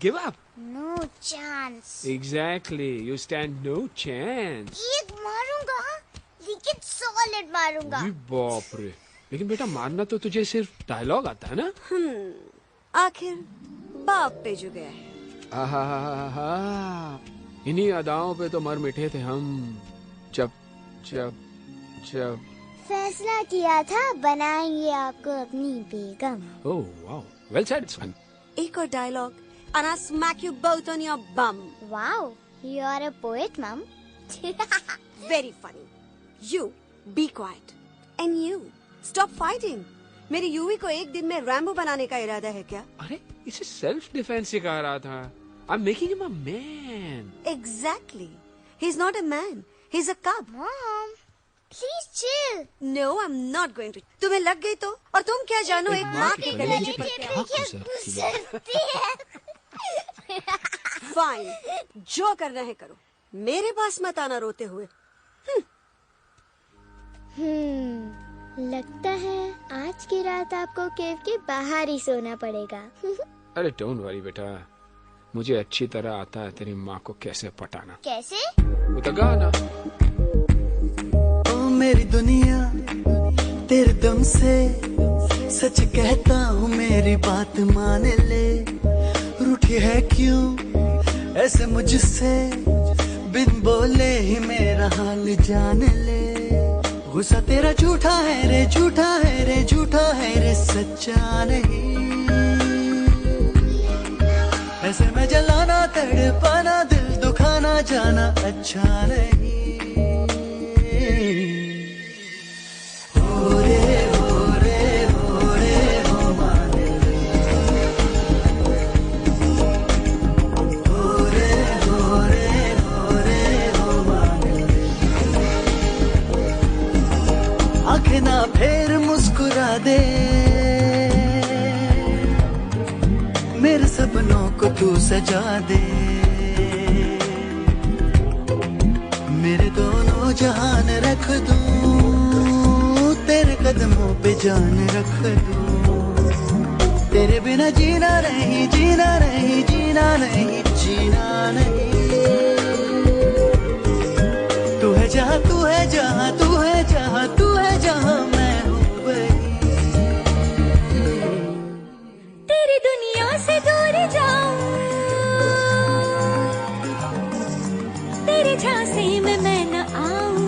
Give up? No chance. Exactly, you stand no chance. एक मारूंगा, लेकिन सॉलिड मारूंगा। बाप रे, लेकिन बेटा मारना तो तुझे सिर्फ डायलॉग आता है ना? आखिर बाप पे जो गया है। आहा, इन्हीं अदाओं पे तो मर मिटे थे हम जब जब जब फैसला किया था बनाएंगे आपको अपनी बेगम। Oh wow, well said, it's fun. एक और dialogue and I'll smack you both on your bum. Wow, you are a poet, Mom. Very funny. You be quiet and you stop fighting. मेरी यूवी को एक दिन में Rambo बनाने का इरादा है क्या? अरे इसे सेल्फ डिफेंस सिखा रहा था। I'm making him a man. Exactly. He's not a man. He's a cub. Mom, please chill. No, I'm not going to. तुम्हें लग गई तो? और तुम क्या जानो एक माँ के कलेजे पर क्या गुजरती है। फाइन, जो करना है करो, मेरे पास मत आना रोते हुए। लगता है आज की रात आपको केव के बाहर ही सोना पड़ेगा। अरे डोंट वरी बेटा, मुझे अच्छी तरह आता है तेरी माँ को कैसे पटाना। कैसे? वो तो गाना। ओ मेरी दुनिया तेरे दम से सच कहता हूँ, मेरी बात मान ले। रूठी है क्यों ऐसे मुझसे, बिन बोले ही मेरा हाल जान ले। गुस्सा तेरा झूठा है रे, झूठा है रे, झूठा है रे, सच्चा नहीं। ऐसे में जलाना तड़पाना, दिल दुखाना जाना अच्छा नहीं। हो रे हो रे हो रे हो माने रे, हो रे हो रे हो रे हो माने रे। आंखें ना फेर मुस्कुरा दे, मेरे सपनों को तू सजा दे। मेरे दोनों जहान रख दूं, तेरे कदमों पे जान रख दूं। तेरे बिना जीना नहीं, जीना नहीं, जीना नहीं, जीना नहीं। तू है जहाँ, तू है जहाँ, तू है जहाँ, तू है जहाँ, मैं हूँ वही। तेरी दुनिया से दूर जाऊं, तेरे झांसे में मैं न आऊं।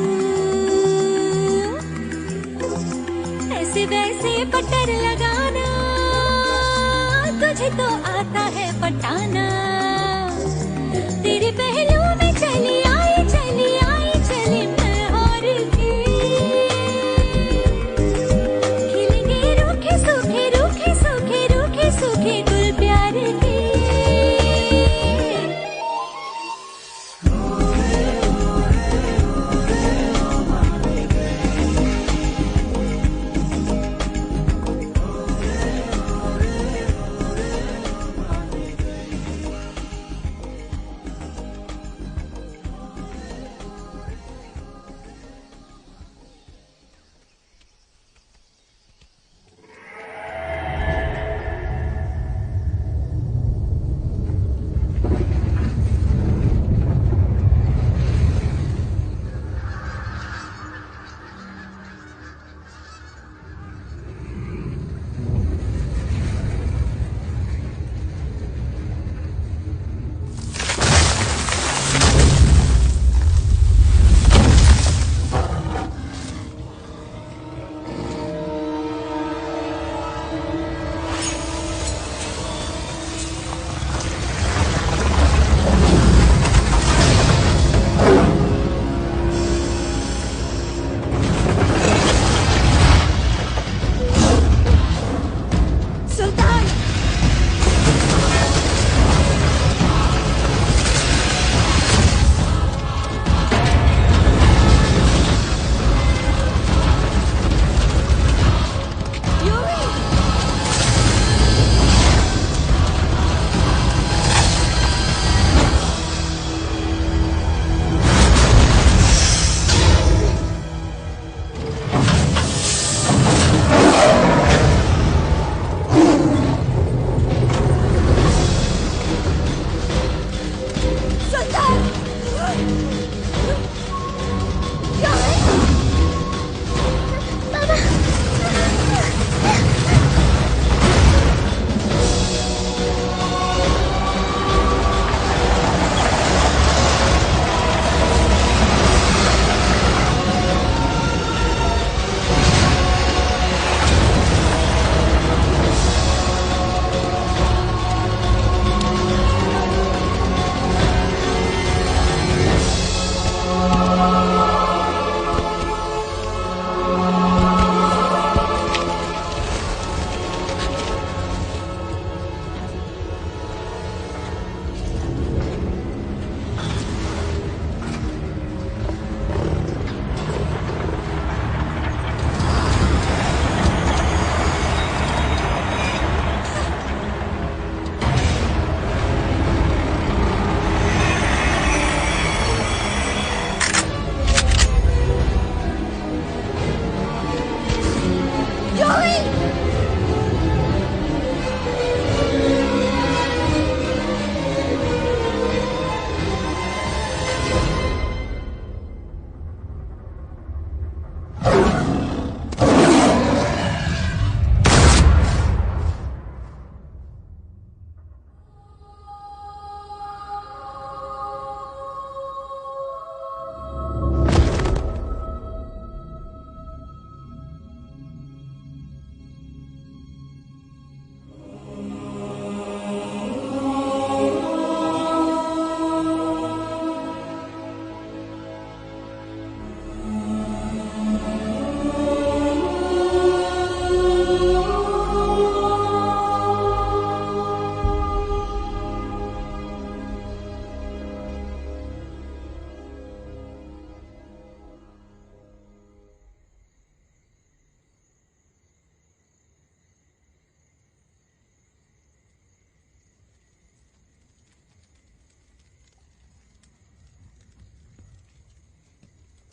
ऐसे वैसे पटर लगाना, तुझे तो आता है पटाना। तेरे पहलू में चली आई, चली आई, चली मैं और भी। खिलेंगे रूखे सूखे, रूखे सूखे, रूखे सूखे गुल प्यार के।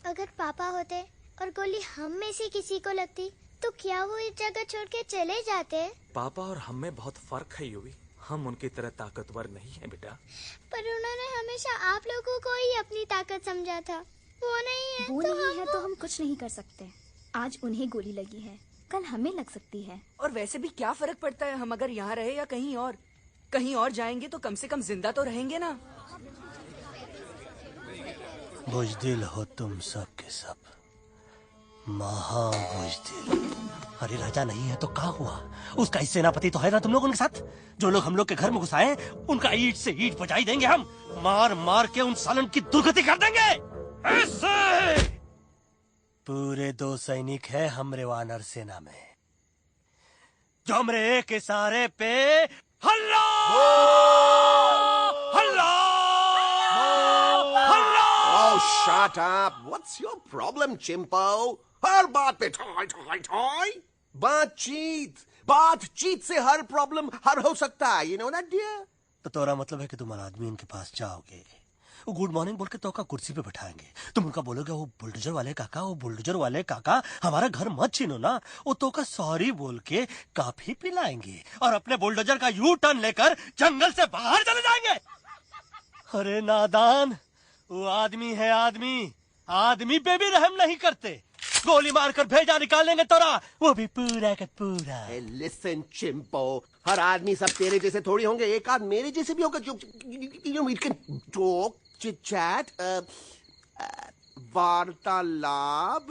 अगर पापा होते और गोली हम में से किसी को लगती तो क्या वो इस जगह छोड़ के चले जाते? पापा और हम में बहुत फर्क है यूवी। हम उनकी तरह ताकतवर नहीं है बेटा। पर उन्होंने हमेशा आप लोगों को ही अपनी ताकत समझा था। वो नहीं है वो तो नहीं है तो हम कुछ नहीं कर सकते। आज उन्हें गोली लगी है, कल हमें लग सकती है। और वैसे भी क्या फर्क पड़ता है हम अगर यहाँ रहे या कहीं और? कहीं और जाएंगे तो कम से कम जिंदा तो रहेंगे ना। बुज़दिल हो तुम सब के सब, महाबुज़दिल। अरे राजा नहीं है तो क्या हुआ? उसका ही सेनापति तो है ना तुम लोग उनके साथ। जो लोग हम लोग के घर में घुसाए उनका ईंट से ईंट बजाई देंगे हम। मार मार के उन सालन की दुर्गति कर देंगे। ऐसे पूरे 2 सैनिक है हमरे वानर सेना में, जो हमरे एक इशारे पे हल्ला हल्ला हल्ला। Oh, shut up! What's your problem, Chimpo? हर बात पे ठॉय ठॉय ठॉय। बातचीत से हर प्रॉब्लम हल हो सकता है। You know that, dear? तो तोरा मतलब है कि तुम आदमी इनके पास जाओगे, वो गुड मॉर्निंग बोल के तो कुर्सी पे बैठाएंगे, तुम उनका बोलोगे वो बुलडोजर वाले काका हमारा घर मत छीनो ना। वो तो का सॉरी बोल के काफी पिलाएंगे और अपने बुलडोजर का यू टर्न लेकर जंगल से बाहर चले जाएंगे। अरे नादान, वो आदमी है आदमी पे भी रहम नहीं करते। गोली मारकर भेजा निकाल लेंगे तोरा, वो भी पूरा का पूरा। Listen, Chimpo, हर आदमी सब तेरे जैसे थोड़ी होंगे, एक आध मेरे जैसे भी होगा। We can talk, chit chat, वार्तालाप।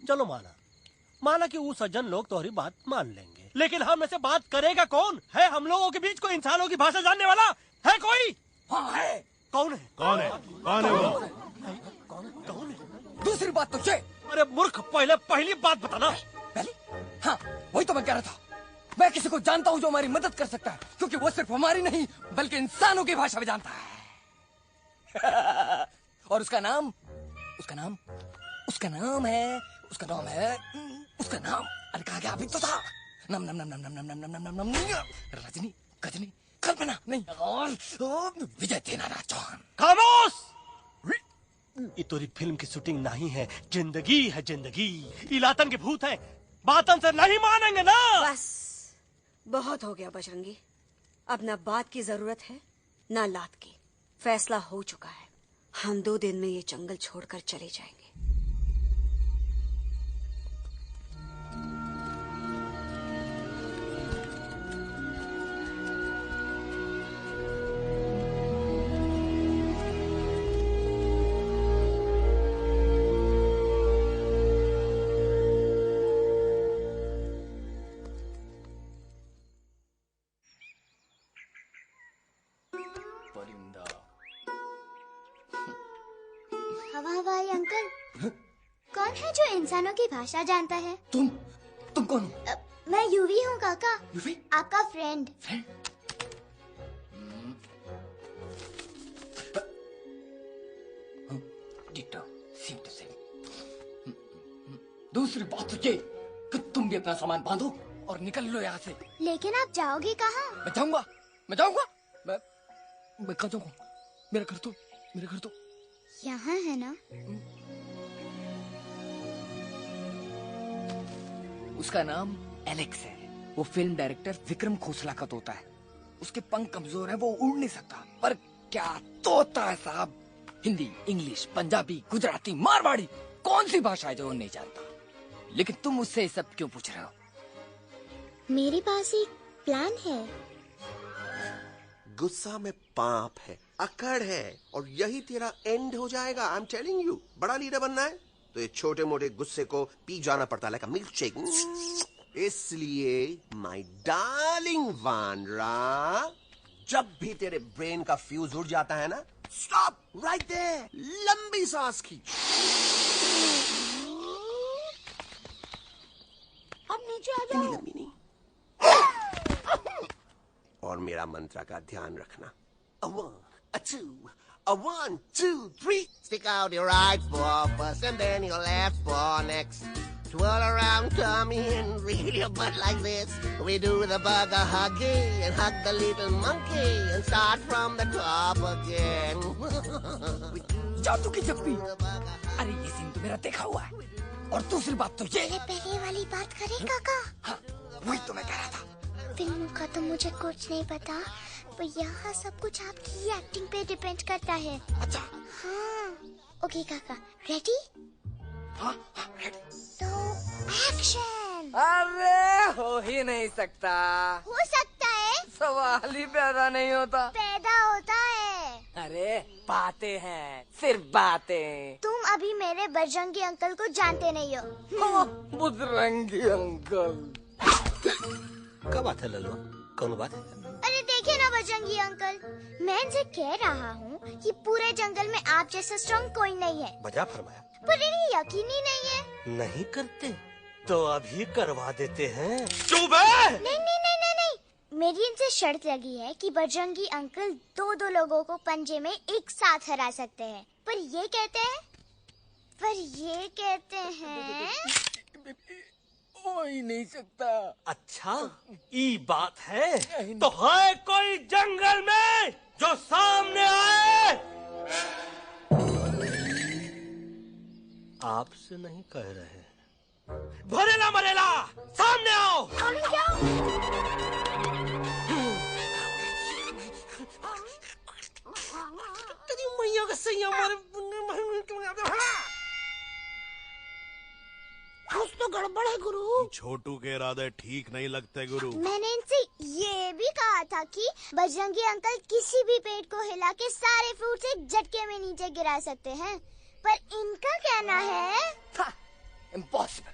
चलो माना कि वो सज्जन लोग तुम्हारी बात मान लेंगे, लेकिन हम ऐसे बात करेगा कौन? है हम लोगों के बीच कोई इंसानों की भाषा जानने वाला है कोई? हाँ है। कौन है वो? दूसरी बात तो ये। अरे मूर्ख, पहली बात बताना। पहली? हाँ, वही तो मैं कह रहा था। मैं किसी को जानता हूँ जो हमारी मदद कर सकता है, क्योंकि वो सिर्फ हमारी नहीं बल्कि इंसानों की भाषा में जानता है। और उसका नाम है अरे कहा गया अभी तो था। नम रजनी, गजनी, कल्पना नहीं, और विजय देनाराज चौहान। खामोश! ये तोरी फिल्म की शूटिंग नहीं है, जिंदगी है जिंदगी। इलातन के भूत है, बातन से नहीं मानेंगे ना। बस बहुत हो गया बजरंगी, अब ना बात की जरूरत है ना लात की। फैसला हो चुका है, हम 2 दिन में ये जंगल छोड़कर चले जाएंगे। हवाई अंकल, कौन है जो इंसानों की भाषा जानता है? तुम कौन हो? मैं यूवी हूँ काका। यूवी? आपका फ्रेंड। दूसरी बात तो ये कि तुम भी अपना सामान बांधो और निकल लो यहाँ से। लेकिन आप जाओगे कहाँ? मैं जाऊंगा मैं कहाँ जाऊंगा? मेरा घर तो यहाँ है ना? उसका नाम एलेक्स है। वो फिल्म डायरेक्टर विक्रम खोसला का तोता है। उसके पंख कमजोर है, वो उड़ नहीं सकता, पर क्या तोता है साहब। हिंदी, इंग्लिश, पंजाबी, गुजराती, मारवाड़ी, कौन सी भाषा है जो वो नहीं जानता? लेकिन तुम उससे सब क्यों पूछ रहे हो? मेरे पास एक प्लान है। गुस्सा में पाप है, अकड़ है, और यही तेरा एंड हो जाएगा। आई एम टेलिंग यू। बड़ा लीडर बनना है तो ये छोटे मोटे गुस्से को पी जाना पड़ता है, लाइक अ मिल्क शेक। इसलिए माय डार्लिंग वानरा, जब भी तेरे ब्रेन का फ्यूज उड़ जाता है ना, स्टॉप राइट देयर, लंबी सांस खींच, अब नीचे आ जाओ। लंबी नहीं, और मेरा मंत्र का ध्यान रखना। A 1, a 2, a 1, 2, 3. Stick out your right paw first and then your left paw next. Twirl around, Tommy, and reel your butt like this. We do the bugger huggy and hug the little monkey and start from the top again. जादू की जप्पी। अरे ये scene तो मेरा देखा हुआ है। और दूसरी बात तो ये पहले वाली बात करें काका? हाँ, वही तो मैं कह रहा था। फिल्मों का तो मुझे कुछ नहीं पता, पर यहाँ सब कुछ आपकी एक्टिंग पे डिपेंड करता है। अच्छा। हाँ। ओके काका, रेडी? हाँ, रेडी। तो एक्शन। अरे हो ही नहीं सकता। हो सकता है। सवाल ही पैदा नहीं होता। पैदा होता है। अरे बातें हैं, सिर्फ बातें। तुम अभी मेरे बजरंगी अंकल को जानते नहीं हो। बजरंगी अंकल। क्या बात है लल्लू? कौन बात है? अरे देखिए ना बजरंगी अंकल, मैं इनसे कह रहा हूँ कि पूरे जंगल में आप जैसा स्ट्रॉन्ग कोई नहीं है। बजा फरमाया। पर इन्हें यकीन ही नहीं है। नहीं करते तो अभी करवा देते हैं। नहीं नहीं नहीं नहीं नहीं, मेरी इनसे शर्त लगी है कि बजरंगी अंकल दो लोगों को पंजे में एक साथ हरा सकते हैं। पर ये कहते हैं हो ही नहीं सकता। अच्छा, ये बात है तो है कोई जंगल में जो सामने आए? आपसे नहीं कह रहे। भरेला मरेला सामने आओ। तेरी मैया का सही हमारे कुछ तो गड़बड़ है गुरु। छोटू के इरादे ठीक नहीं लगते गुरु। मैंने इनसे ये भी कहा था कि बजरंगी अंकल किसी भी पेड़ को हिला के सारे फ्रूट्स एक झटके में नीचे गिरा सकते हैं, पर इनका कहना है इम्पॉसिबल।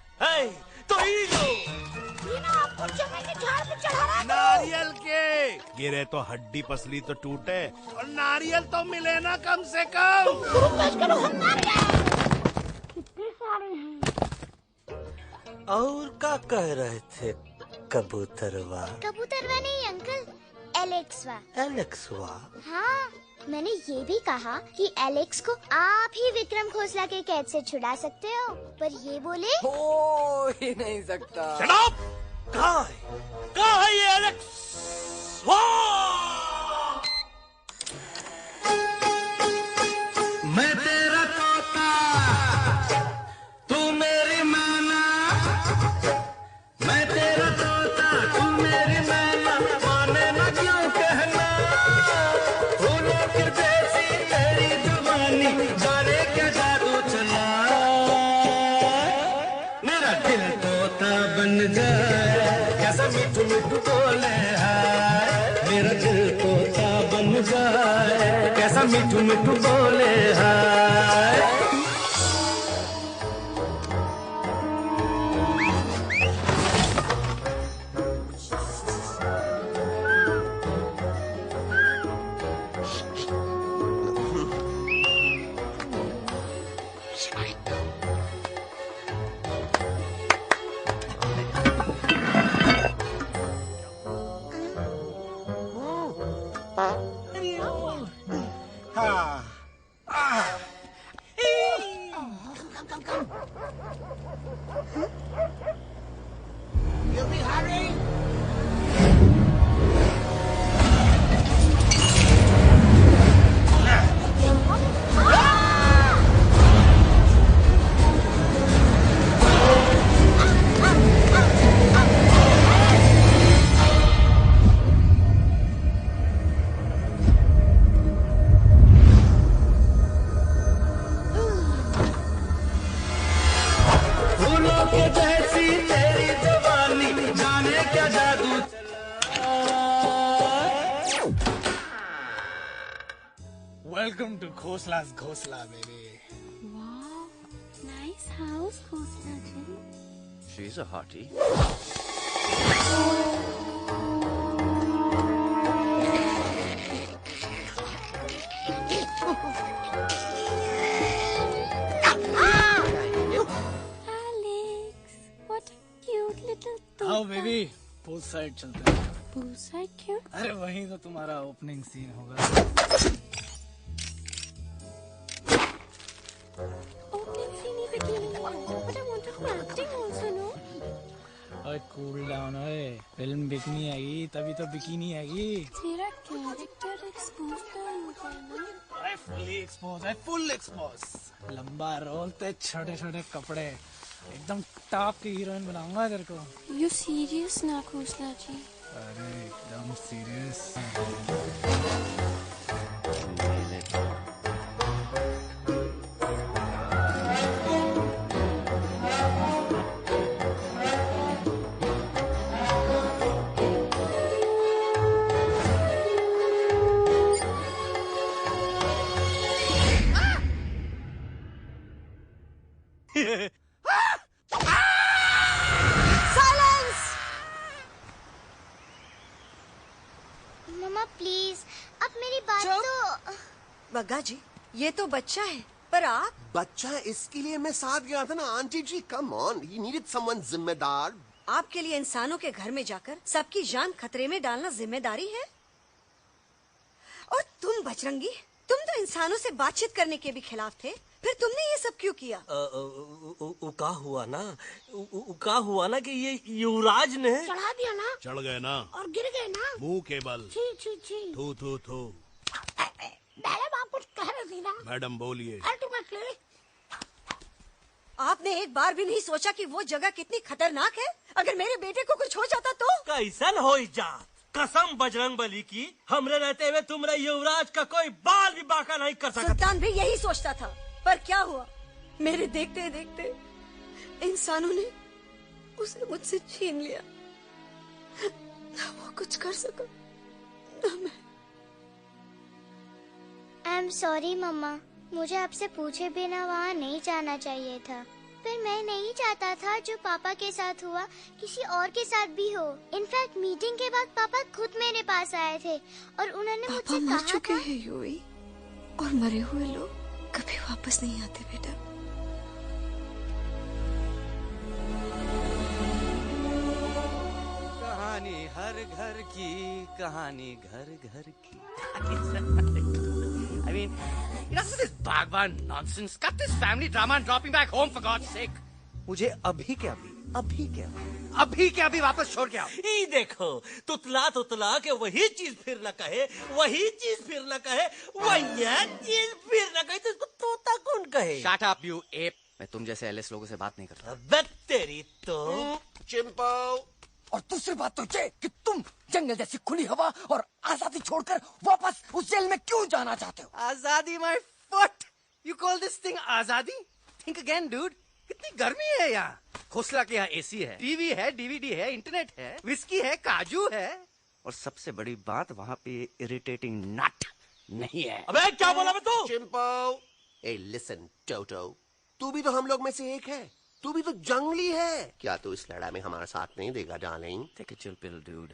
तो ही लो। ये ना आपको जमीन के झाड़ पे चढ़ा रहा है। नारियल के गिरे तो हड्डी पसली तो टूटे और नारियल तो मिले ना कम से कम। और क्या कह रहे थे कबूतरवा? कबूतरवा नहीं अंकल, एलेक्सवा। एलेक्सवा? हाँ, मैंने ये भी कहा कि एलेक्स को आप ही विक्रम खोसला के कैद से छुड़ा सकते हो, पर ये बोले हो ही नहीं सकता। Shut up! कहाँ है ये एलेक्स? मैं तेरा तोता, तू मेरी मैना। मैं तेरा तोता, तू मेरी मैना। माने ना क्यों कहना, फूलों के जैसी तेरी जुबानी, जाने क्या जादू चला। मेरा दिल तोता बन जाए, कैसा मिठू मिठू बोले हाय। मेरा दिल तोता बन जाए, कैसा मिठू मिठू बोले हाय। You'll be hurrying. फूलों के जैसी तेरी जवानी, जाने क्या जादू चला। Welcome to Khosla's Ghosla, baby. Wow, nice house, Khosla ji. She's a hottie. Alex, what a cute little आओ toad. बेबी, पूल साइड चलते हैं। Pool side क्यों? अरे वहीं तो तुम्हारा ओपनिंग सीन होगा। Opening scene is a game, but I want to do acting also. ओए कूल डाउन ओए, फिल्म बिकनी आएगी तभी तो बिकिनी आएगी। तेरा कैरेक्टर एक्सपोज तो होगा ना? ओए फुली एक्सपोज है, फुल एक्सपोज। लंबा रोल ते छोटे छोटे कपड़े, एकदम टॉप की हीरोइन बनाऊंगा तेरे को। यू सीरियस ना खोसला जी? अरे एकदम सीरियस। मम्मा प्लीज, अब मेरी बात तो। बग्गा जी, ये तो बच्चा है, पर आप? बच्चा इसके लिए मैं साथ गया था ना aunty ji. Come on, he needed someone जिम्मेदार। आपके लिए इंसानों के घर में जाकर सबकी जान खतरे में डालना जिम्मेदारी है? और तुम बजरंगी, तुम तो इंसानों से बातचीत करने के भी खिलाफ थे, फिर तुमने ये सब क्यों किया? का हुआ ना कि ये युवराज ने चढ़ा दिया ना, चढ़ गए ना और गिर गए ना मुंह के बल। छी छी छी। थू थू थू। मैडम आप कुछ कह रही थी ना? मैडम बोलिए। अल्टीमेटली आपने एक बार भी नहीं सोचा कि वो जगह कितनी खतरनाक है? अगर मेरे बेटे को कुछ हो जाता तो? कैसन हो जा, कसम बजरंग बली की, हमरे रहते हुए तुमरे युवराज का कोई बाल भी बाका नहीं कर सकता। सुल्तान भी यही सोचता था, पर क्या हुआ? मेरे देखते देखते इंसानों ने उसे मुझसे छीन लिया। ना वो कुछ कर सका, ना मैं। आई एम सॉरी मम्मा, मुझे आपसे पूछे बिना वहाँ नहीं जाना चाहिए था। पर मैं नहीं चाहता था जो पापा के साथ हुआ किसी और के साथ भी हो। इनफैक्ट मीटिंग के बाद पापा खुद मेरे पास आए थे और उन्होंने मुझसे कहा मर चुके हैं यूवी, और मरे हुए लोग कभी वापस नहीं आते बेटा। कहानी हर घर की, कहानी घर घर की। I mean, enough of this Bhagwan nonsense. Cut this family drama and drop me back home for God's sake. मुझे अभी के अभी वापस छोड़ के आओ। ई देखो, तुतला के वही चीज फिर न कहे, वही चीज फिर न कहे, वही चीज फिर न कहे, तो इसको तोता कौन कहे? Shut up, you ape. मैं तुम जैसे एलिस लोगों से बात नहीं करता। अबे तेरी तो। चिंपो। और दूसरी बात तो ये कि तुम जंगल जैसी खुली हवा और आजादी छोड़कर वापस उस जेल में क्यों जाना चाहते हो? आजादी my foot. You call this thing आजादी? Think again, dude. कितनी गर्मी है यहाँ। खोसला के यहाँ एसी है, टीवी है, डीवीडी है, इंटरनेट है, विस्की है, काजू है, और सबसे बड़ी बात वहाँ पे इरिटेटिंग नट नहीं है। अबे क्या बोला मैं तू? चिंपो। ए लिसन टोटो, तू भी तो हम लोग में से एक है। तू भी तो जंगली है। क्या तू इस लड़ाई में हमारा साथ नहीं देगा darling? Take a chill pill, dude.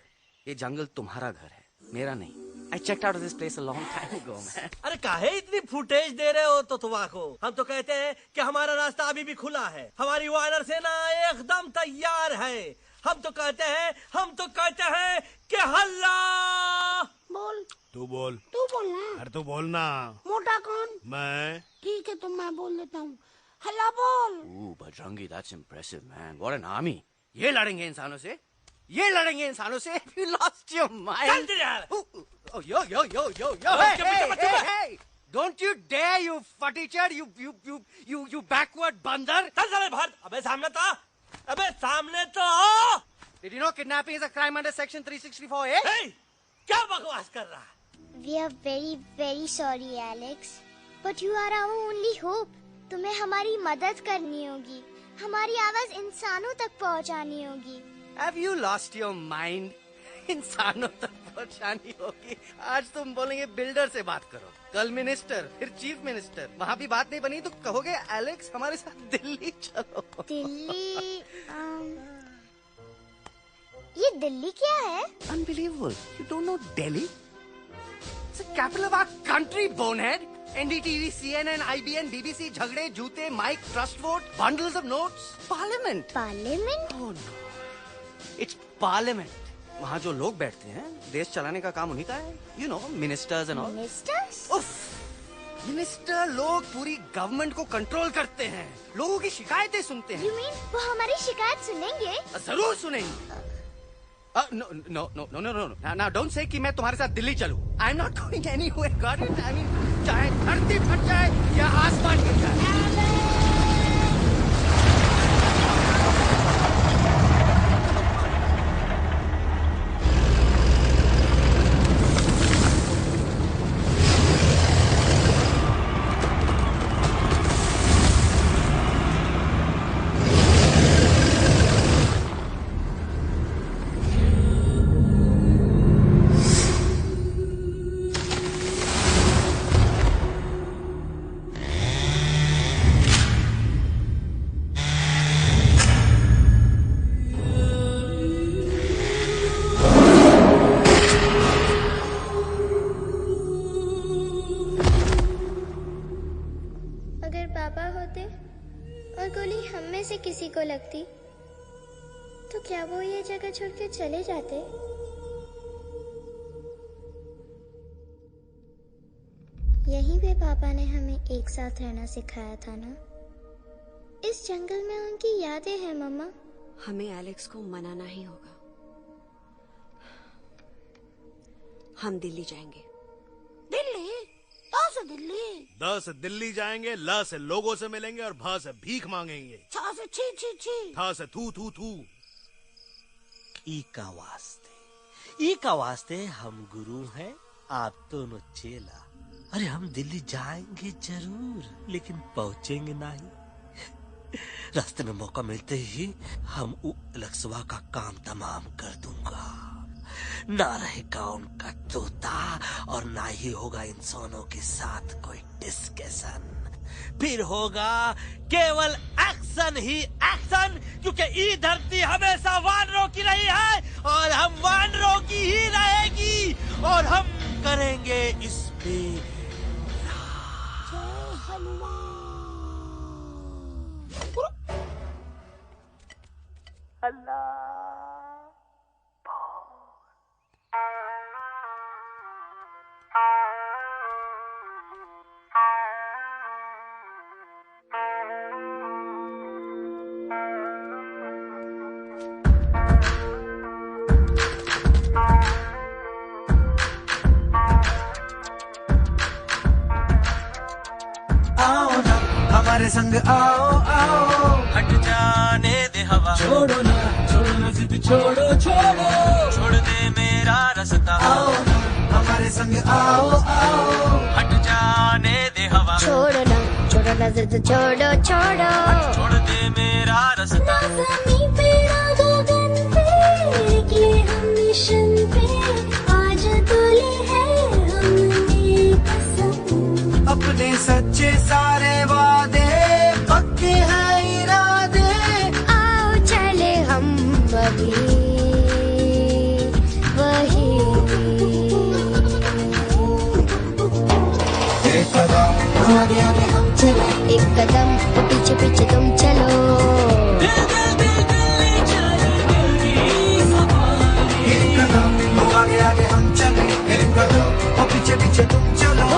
ये जंगल तुम्हारा घर है, मेरा नहीं। I checked out of this place a long time ago, man. अरे काहे इतनी फुटेज दे रहे हो तो तुम को? हम तो कहते हैं कि हमारा रास्ता अभी भी खुला है, हमारी वानर सेना एकदम तैयार है। हम तो कहते हैं कि हल्ला। बोल। तू बोल। तू बोलना। अरे तू बोलना। मोटा कौन? मैं। ठीक है तो मैं बोल देता हूँ। हल्ला बोल। Ooh, Bajrangi, that's impressive, man. What an army. ये लड़ेंगे इंसानों से? ये लड़ेंगे इंसानों से? You lost your mind. Oh, yo. Hey. Don't you dare, you footy-chad, you backward बंदर. चल साले बाहर. अबे सामने तो. Did you know kidnapping is a crime under section 364A? Hey, क्या बकवास कर रहा? We are very very sorry, Alex. But you are our only hope. तुम्हें हमारी मदद करनी होगी, हमारी आवाज इंसानों तक पहुंचानी होगी। Have you lost your mind? इंसानों तक पहुंचानी होगी। आज तुम बोलेंगे बिल्डर से बात करो, कल मिनिस्टर, फिर चीफ मिनिस्टर। वहाँ भी बात नहीं बनी तो कहोगे एलेक्स हमारे साथ दिल्ली चलो। दिल्ली? ये दिल्ली क्या है? Unbelievable. You don't know Delhi? It's the capital of our country, bonehead. NDTV, CNN, IBN, BBC, झगड़े, जूते, mic, trust vote, bundles of notes. Parliament. Parliament? Oh no. It's Parliament. वहाँ जो लोग बैठते हैं, देश चलाने का काम उन्हीं का है। You know, ministers and all. Ministers? उफ, मिनिस्टर लोग पूरी गवर्नमेंट को कंट्रोल करते हैं, लोगों की शिकायतें सुनते हैं। You mean वो हमारी शिकायत सुनेंगे? जरूर सुनेंगे। No no no no no no, now don't say कि मैं तुम्हारे साथ दिल्ली चलूं। I am not going anywhere, got it? I mean चाहे धरती फट जाए या आसमान गिर जाए। किसी को लगती तो क्या वो ये जगह छोड़ के चले जाते? यहीं पे पापा ने हमें एक साथ रहना सिखाया था ना। इस जंगल में उनकी यादें हैं मम्मा। हमें एलेक्स को मनाना ही होगा। हम दिल्ली जाएंगे। दिल्ली? द से दिल्ली जाएंगे, ल से लोगों से मिलेंगे और भ से भीख मांगेंगे, छ से छी छी छी, थ से थू थू थू। ई का वास्ते हम गुरु हैं, आप दोनों चेला। अरे हम दिल्ली जाएंगे जरूर, लेकिन पहुंचेंगे नहीं। रास्ते में मौका मिलते ही हम लक्ष्वा का काम तमाम कर दूंगा। ना रहेगा उनका तोता और ना ही होगा इंसानों के साथ कोई डिस्कशन। फिर होगा केवल एक्शन ही एक्शन, क्योंकि ये धरती हमेशा वानरों की रही है और हम वानरों की ही रहेगी, और हम करेंगे इस पे हमारे संग आओ आओ, हट जाने दे हवा, छोड़ो ना जिद, छोड़ो छोड़ो, छोड़ दे मेरा रास्ता। आओ ना हमारे संग आओ आओ, हट जाने दे हवा, छोड़ो ना जिद, छोड़ो छोड़ो, छोड़ दे मेरा रास्ता। ज़मीं पे ना गगन पे, निकले हम मिशन पे, आज तुले है हमने कसम। अपने सच्चे सारे वादे पक्के हैं इरादे, आओ चले हम अभी वही। एक कदम आगे आगे हम चले, एक कदम पीछे पीछे तुम चलो। एक कदम आगे आगे हम चले, एक कदम पीछे पीछे तुम चलो।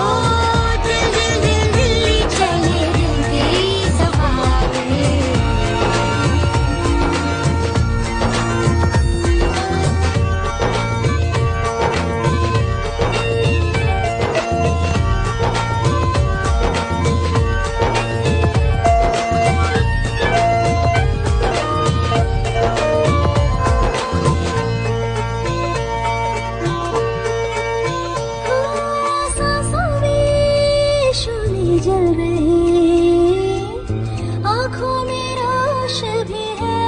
जल रही आँखों में रोश भी है,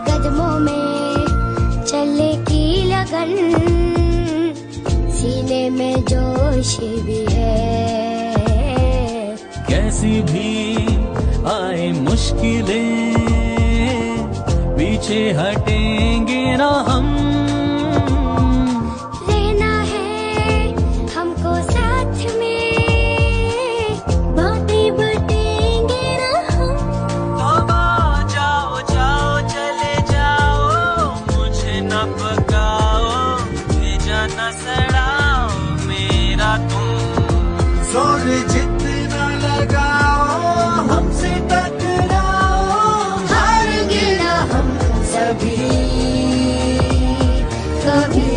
कदमों में चले की लगन, सीने में जोश भी है। कैसी भी आए मुश्किलें, पीछे हटेंगे ना हम। जाओ जाओ चले जाओ, मुझे न पका लगाओ, भेजा न सड़ाओ मेरा तुम। जोर जितना लगाओ हमसे टकराओ, हारेंगे ना हम सभी कभी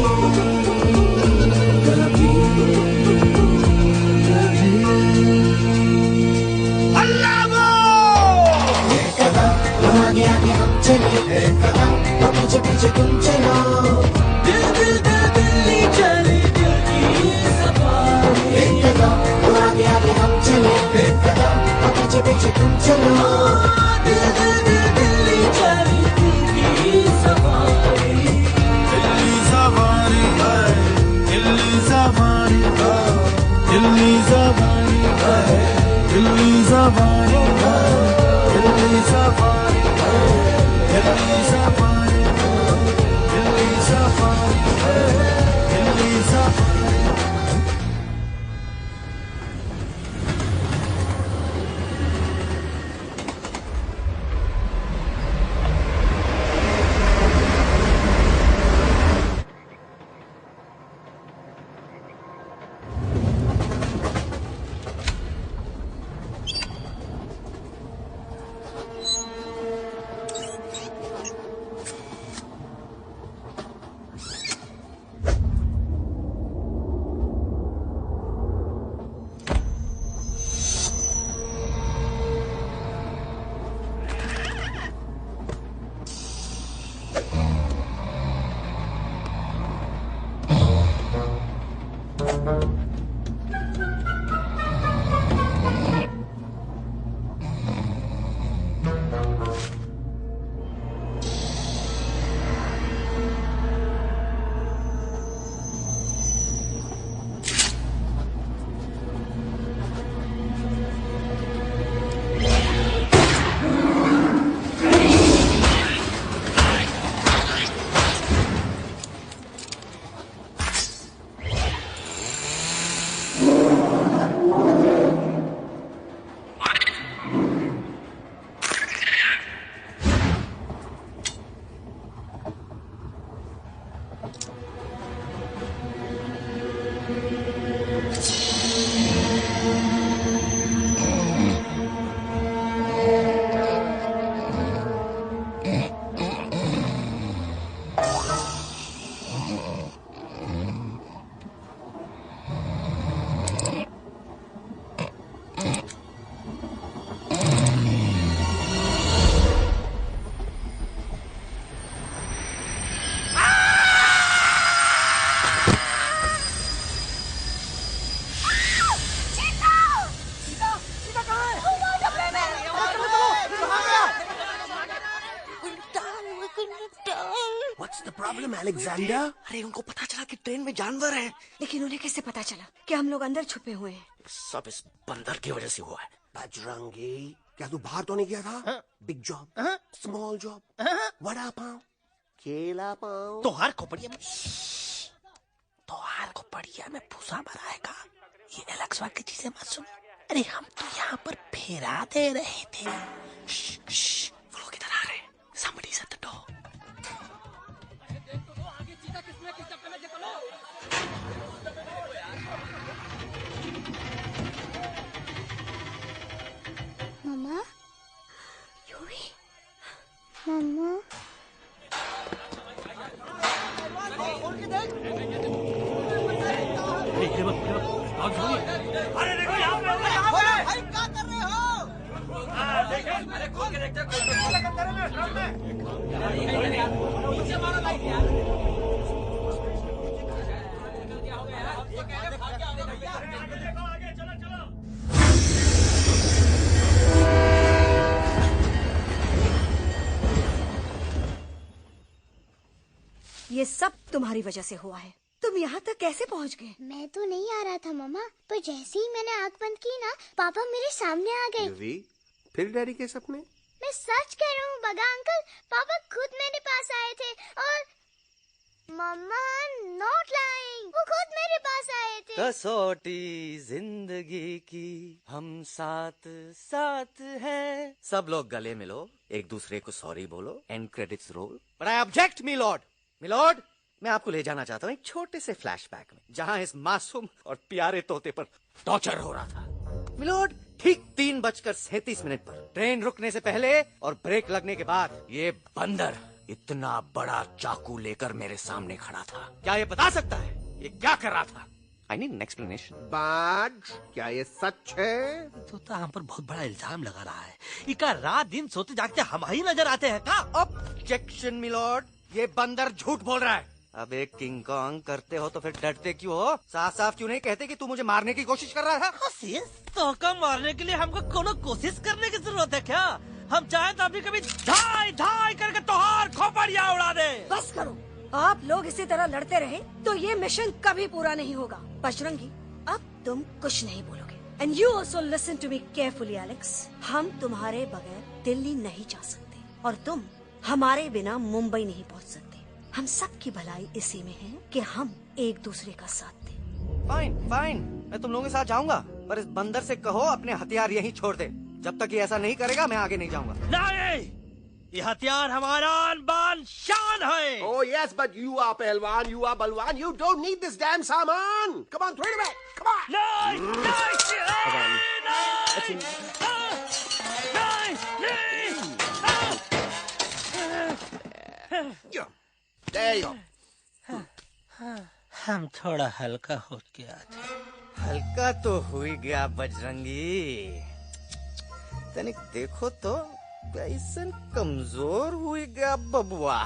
कभी कभी। अल्लाह वो एक कदम आगे आगे हम चले, एक कदम पीछे पीछे तुम चलो। दिल दिल दिल दिल्ली चले दिल की सफारी, एक कदम आगे आगे हम चले, एक कदम पीछे पीछे तुम चलो। दिल दिल दिल दिल्ली चले दिल की safari, Delhi safari Delhi safari Delhi safari Delhi safari Delhi safari Delhi safari Delhi safari Delhi safari. Alexander? अरे उनको पता चला कि ट्रेन में जानवर है। लेकिन उन्हें कैसे पता चला कि हम लोग अंदर छुपे हुए हैं? सब इस बंदर की वजह से हुआ है। बजरंगी, क्या तू बाहर तो नहीं गया था? Big job, small job, vada pav, केला पाव। तोहार खोपड़िया में भूसा भराएगा। ये एलेक्सा की चीजें मत सुन। अरे हम तो यहाँ पर फेरा दे रहे थे। वो लोग इधर आ रहे हैं। Somebody's at the door. मम्मा, मम्मा, अरे देखो यहाँ पे भाई क्या कर रहे हो? देखे अरे खोल के देखते ये सब तुम्हारी वजह से हुआ है। तुम यहाँ तक कैसे पहुँच गए? मैं तो नहीं आ रहा था मम्मा, पर जैसे ही मैंने आँख बंद की ना, पापा मेरे सामने आ गए। फिर डैडी के सपने? मैं सच कह रहा हूँ बगा अंकल, पापा खुद मेरे पास आए थे और मम्मा नॉट लाइंग, वो खुद मेरे पास आए थे। कसौटी जिंदगी की हम साथ साथ हैं। सब लोग गले मिलो, एक दूसरे को सॉरी बोलो, and credits roll. But I object milord. Milord, मैं आपको ले जाना चाहता हूँ एक छोटे से फ्लैशबैक में, जहाँ इस मासूम और प्यारे तोते पर टॉर्चर हो रहा था। मिलोड, ठीक 3:37 पर ट्रेन रुकने से पहले और ब्रेक लगने के बाद ये बंदर इतना बड़ा चाकू लेकर मेरे सामने खड़ा था। क्या ये बता सकता है ये क्या कर रहा था? I need an explanation. बाज, क्या ये सच है? तोता हम पर बहुत बड़ा इल्जाम लगा रहा है। इका रात दिन सोते जागते हम ही नजर आते हैं का? ऑब्जेक्शन मिलोड, ये बंदर झूठ बोल रहा है। अब एक किंग कॉन्ग करते हो तो फिर डरते क्यों हो? साफ साफ क्यों नहीं कहते कि तू मुझे मारने की कोशिश कर रहा है? तो का मारने के लिए हमको कोनो कोशिश करने की जरूरत है क्या? हम चाहे तो अभी कभी धाई धाई करके तोहार खोपड़िया उड़ा दे। बस करो, आप लोग इसी तरह लड़ते रहे तो ये मिशन कभी पूरा नहीं होगा। बजरंगी, अब तुम कुछ नहीं बोलोगे। And you also listen to me carefully Alex. हम तुम्हारे बगैर दिल्ली नहीं जा सकते और तुम हमारे बिना मुंबई नहीं पहुंच सकते। हम सब की भलाई इसी में है कि हम एक दूसरे का साथ दें। फाइन फाइन, मैं तुम लोगों के साथ जाऊंगा, पर इस बंदर से कहो अपने हथियार यहीं छोड़ दे। जब तक ये ऐसा नहीं करेगा मैं आगे नहीं जाऊंगा। नहीं, ये हथियार हमारा आन-बान शान है। Oh yes, but you are पहलवान, you are बलवान, you don't need this damn सामान. Come on, throw it away. Come on. There you go. हम थोड़ा हल्का हो गया था। हल्का तो हो ही गया बजरंगी, तनिक देखो तो कैसन कमजोर हुई गया बबुआ।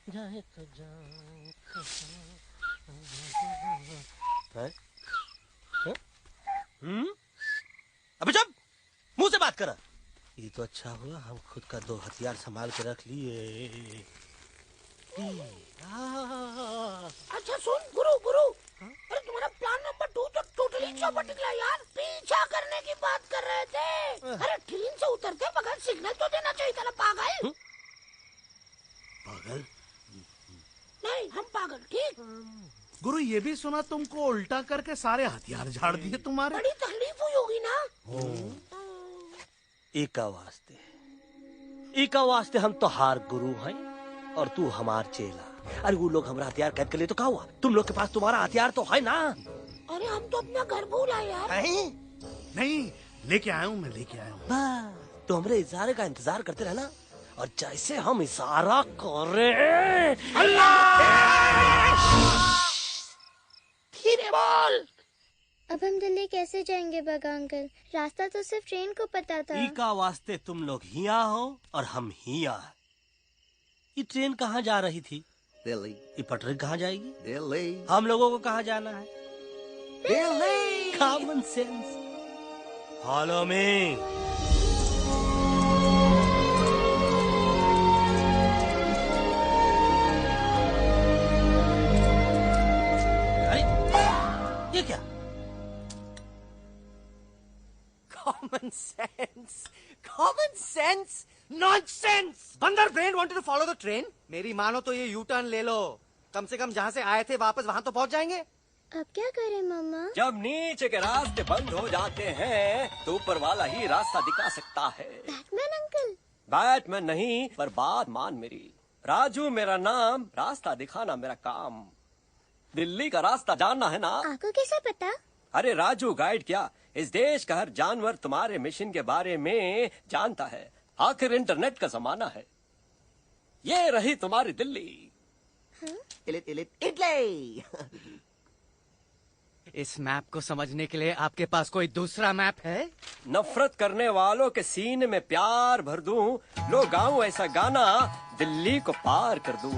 जाए तो अबे चुप, मुंह से बात कर। ये तो अच्छा हुआ हम खुद का 2 हथियार संभाल के रख लिए। अच्छा सुन गुरु गुरु, अरे तुम्हारा प्लान नंबर 2 तो टोटली चौपट निकला यार। पीछा करने की बात कर रहे थे। अरे ट्रेन से उतरते बगैर सिग्नल तो देना चाहिए था ना पागल। पागल? नहीं हम पागल, ठीक। गुरु ये भी सुना तुमको उल्टा करके सारे हथियार झाड़ दिए तुम्हारे। बड़ी तकलीफ हुई होगी ना। एका वास्ते हम तो हार गुरु हैं और तू हमार चेला। अरे वो लोग हमारा हथियार कैद कर ले तो क्या हुआ? तुम लोग के पास तुम्हारा हथियार तो है ना। अरे हम तो अपना घर भूल आए यार। नहीं, लेके आया हूँ, मैं लेके आया हूँ। तो हमारे इशारे का इंतजार करते रहना और जैसे हम इशारा करें धीरे बोल। अब हम दिल्ली कैसे जाएंगे बगा अंकल? रास्ता तो सिर्फ ट्रेन को पता था। का वास्ते तुम लोग हिया हो और हम हिया। ये ट्रेन कहाँ जा रही थी? दिल्ली। ये पटरी कहाँ जाएगी? दिल्ली। हम लोगों को कहाँ जाना है? Delhi. Common sense. Follow me. ये क्या? Common sense, common sense, nonsense. बंदर brain wanted to follow the train. मेरी मानो तो ये यू टर्न ले लो। कम से कम जहाँ से आए थे वापस वहाँ तो पहुँच जाएंगे। अब क्या करें मम्मा? जब नीचे के रास्ते बंद हो जाते हैं तो ऊपर वाला ही रास्ता दिखा सकता है। Batman uncle? बैटमैन नहीं, पर बात मान मेरी। राजू मेरा नाम, रास्ता दिखाना मेरा काम। दिल्ली का रास्ता जानना है ना? आपको कैसे पता? अरे राजू गाइड क्या, इस देश का हर जानवर तुम्हारे मिशन के बारे में जानता है। आखिर इंटरनेट का जमाना है। ये रही तुम्हारी दिल्ली। इटली। इस मैप को समझने के लिए आपके पास कोई दूसरा मैप है? नफरत करने वालों के सीने में प्यार भर दूं, लो गाऊं ऐसा गाना, दिल्ली को पार कर दूं।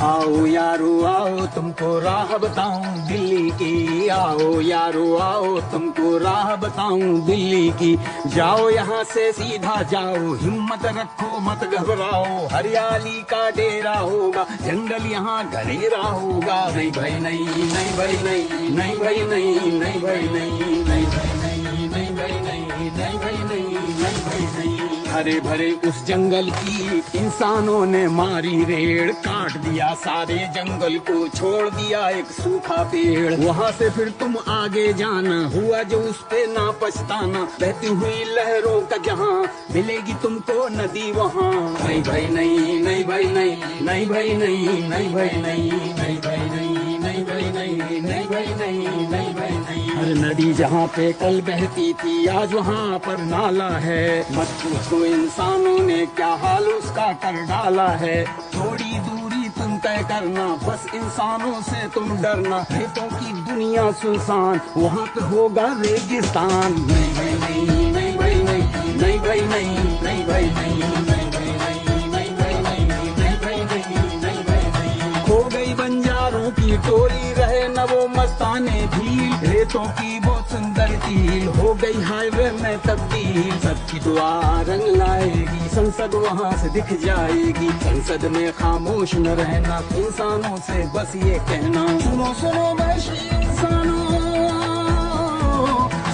आओ यारो आओ तुमको राह बताऊं दिल्ली की। आओ यारो आओ तुमको राह बताऊं दिल्ली की। जाओ यहाँ से सीधा जाओ, हिम्मत रखो मत घबराओ। हरियाली का डेरा होगा, जंगल यहाँ घनेरा होगा। नहीं भाई नहीं, नहीं भाई नहीं, नहीं भाई नहीं, नहीं भाई नहीं, नहीं भाई नहीं, नहीं भाई नहीं, नहीं भाई नहीं, नहीं भाई नहीं। हरे भरे उस जंगल की इंसानों ने मारी रेड़, काट दिया सारे जंगल को, छोड़ दिया एक सूखा पेड़। वहाँ से फिर तुम आगे जाना, हुआ जो उस पे ना पछताना। बहती हुई लहरों का जहाँ मिलेगी तुमको नदी वहाँ। नहीं भाई नहीं, नहीं भाई नहीं, नहीं भाई नहीं, नहीं भाई नहीं, नहीं भाई नहीं, नहीं भाई नहीं, नहीं भाई नहीं, नहीं भाई नहीं। हर नदी जहाँ पे कल बहती थी आज वहाँ पर नाला है। मत पूछो इंसानों ने क्या हाल उसका कर डाला है। थोड़ी दूरी तुम तय करना, बस इंसानों से तुम डरना। खेतों की दुनिया सुनसान, वहाँ पे होगा रेगिस्तान। नहीं भाई नहीं, नहीं भाई नहीं, नहीं भाई नहीं, नहीं भाई नहीं, नहीं भाई नहीं, नहीं भाई नहीं, नहीं भाई नहीं, नहीं भाई नहीं। खो गई बंजारों की टोली, रहे न वो मस्ताने भील। रेतों की बहुत सुंदर झील हो गई हाईवे में तब्दील। सबकी दुआ रंग लाएगी, संसद वहाँ से दिख जाएगी। संसद में खामोश न रहना, इंसानों से बस ये कहना। सुनो सुनो वैशी इंसानों,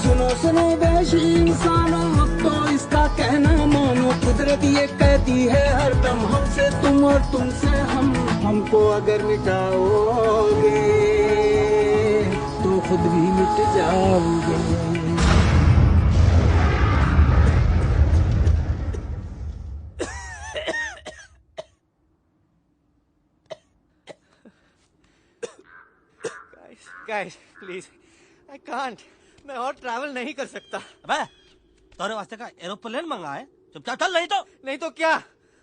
सुनो सुनो वैशी इंसानों, अब तो इसका कहना मानो। कुदरत ये कहती है हरदम, हमसे तुम और तुमसे हम। हमको अगर मिटाओगे तो खुद भी मिट जाओगे। Guys, please, I can't. मैं और ट्रैवल नहीं कर सकता। अबे, तोरे वास्ते का एरोप्लेन मंगा है, चुपचाप चल। नहीं तो क्या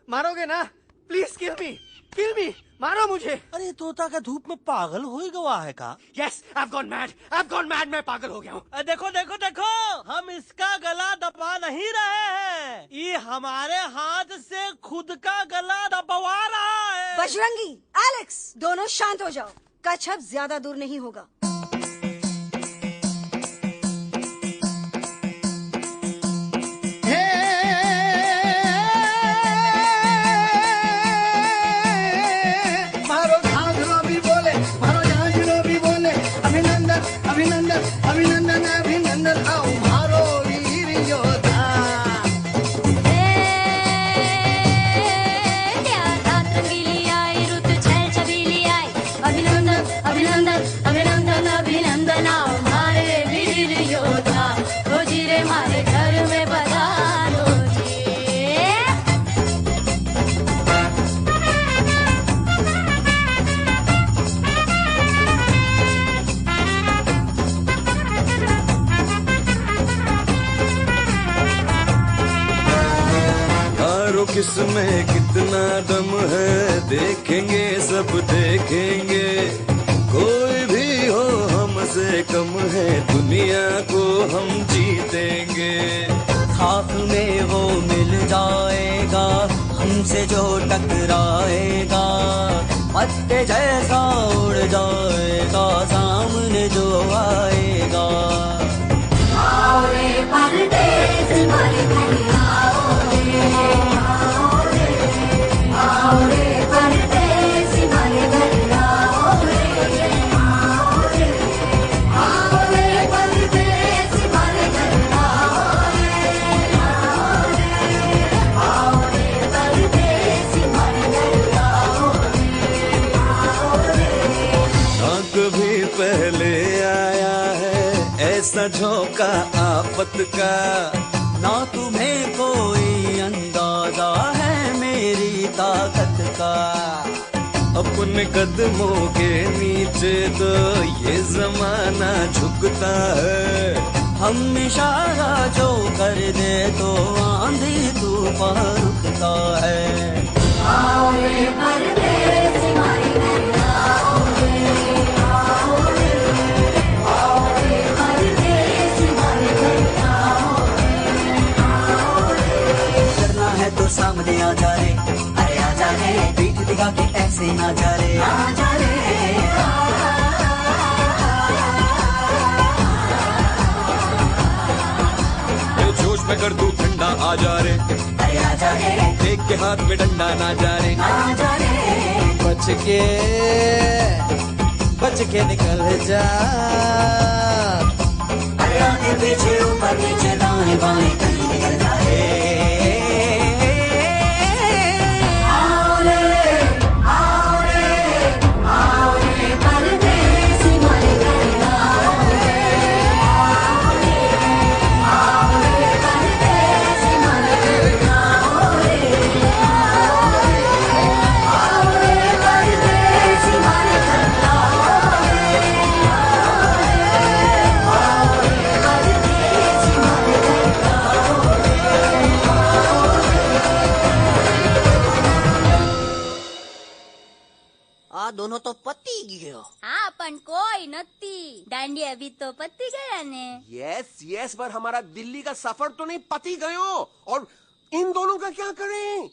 मारोगे ना? प्लीज किल मी, मारो मुझे। अरे तोता का धूप में पागल हो ही गवा है का? Yes, I've gone mad, मैं पागल हो गया हूँ। देखो देखो देखो, हम इसका गला दबा नहीं रहे हैं, ये हमारे हाथ से खुद का गला दबवा रहा है। बजरंगी, एलेक्स, दोनों शांत हो जाओ। कच्छप ज्यादा दूर नहीं होगा। मारो झांझरो भी बोले, मारो झांझरो भी बोले, अभिनंदन अभिनंदन अभिनंदन अभिनंदन, आओ मारो वीर योद्धा। अभिनंदन अभिनंदन आओ हमारे वीर योद्धा। ओ जी रे हमारे घर में पधारो जी। यारो किसमें कितना दम है, देखेंगे सब देखेंगे। कोई भी हो हमसे कम है, दुनिया को हम जीतेंगे। खाक में वो मिल जाएगा, हमसे जो टकराएगा। पत्ते जैसा उड़ जाएगा, सामने जो आएगा। आओ रे परदेस मारे घर आओ रे, आओ रे परदेस मारे घर आओ रे। पहले आया है ऐसा झोंका आफत का, ना तुम्हें कोई अंदाजा है मेरी ताकत का। अपने कदमों के नीचे तो ये जमाना झुकता है। हम इशारा जो कर दे तो आंधी तूफान रुकता है। आओ रे परदेस हमारे घर आओ रे, आओ रे, आओ रे परदेस हमारे घर आओ रे, आओ रे। करना है तो सामने आ जा रे, अरे आ जा रे। पीठ दिखा के ऐसे ना जा रे, आ जा रे। जोश में कर तू ठंडा आ जा रे, अरे आ जा रे। देख के हाथ में डंडा ना जा रे, आ जा रे। बच के निकल जा। अरे आगे पीछे ऊपर नीचे दाएं बाएं कहीं निकल जा रे। આ દોનો તો પતી ગયો. હા પણ કોઈ નથી. દાંડી અભી તો પતી ગયા ને. यस यस पर हमारा दिल्ली का सफर तो नहीं पती गयो. और इन दोनों का क्या करें?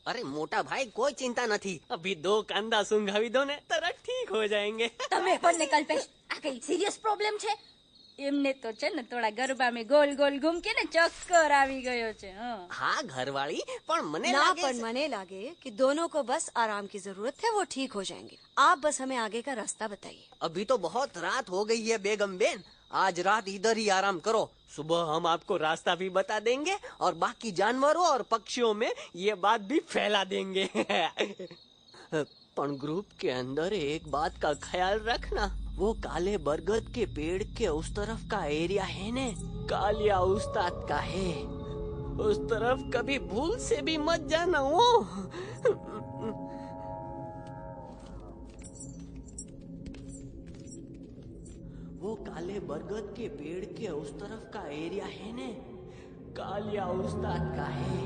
अरे मोटा भाई कोई चिंता नहीं, अभी 2 कांदा सूंघावी दो ने तरत ठीक हो जाएंगे. તમે પણ ને કલ્પેશ આ કઈ સિરિયસ પ્રોબ્લેમ છે? એમને તો છે ને થોડા ગરબામાં ગોલ ગોલ ઘૂમકે ને ચક્કર આવી ગયો છે. हाँ घरवाली पर मने ना लागे पर मने लागे कि दोनों को बस आराम की जरूरत है, वो ठीक हो जाएंगे. आप बस हमें आगे का रास्ता बताइए. अभी तो बहुत रात हो गई है बेगम बेन, आज रात इधर ही आराम करो. सुबह हम आपको रास्ता भी बता देंगे और बाकी जानवरों और पक्षियों में ये बात भी फैला देंगे. पर ग्रुप के अंदर एक बात का ख्याल रखना, वो काले बरगद के पेड़ के उस तरफ का एरिया है ने कालिया उस्ताद का है. उस तरफ कभी भूल से भी मत जाना. वो काले बरगद के पेड़ के उस तरफ का एरिया है ने कालिया उस्ताद का है.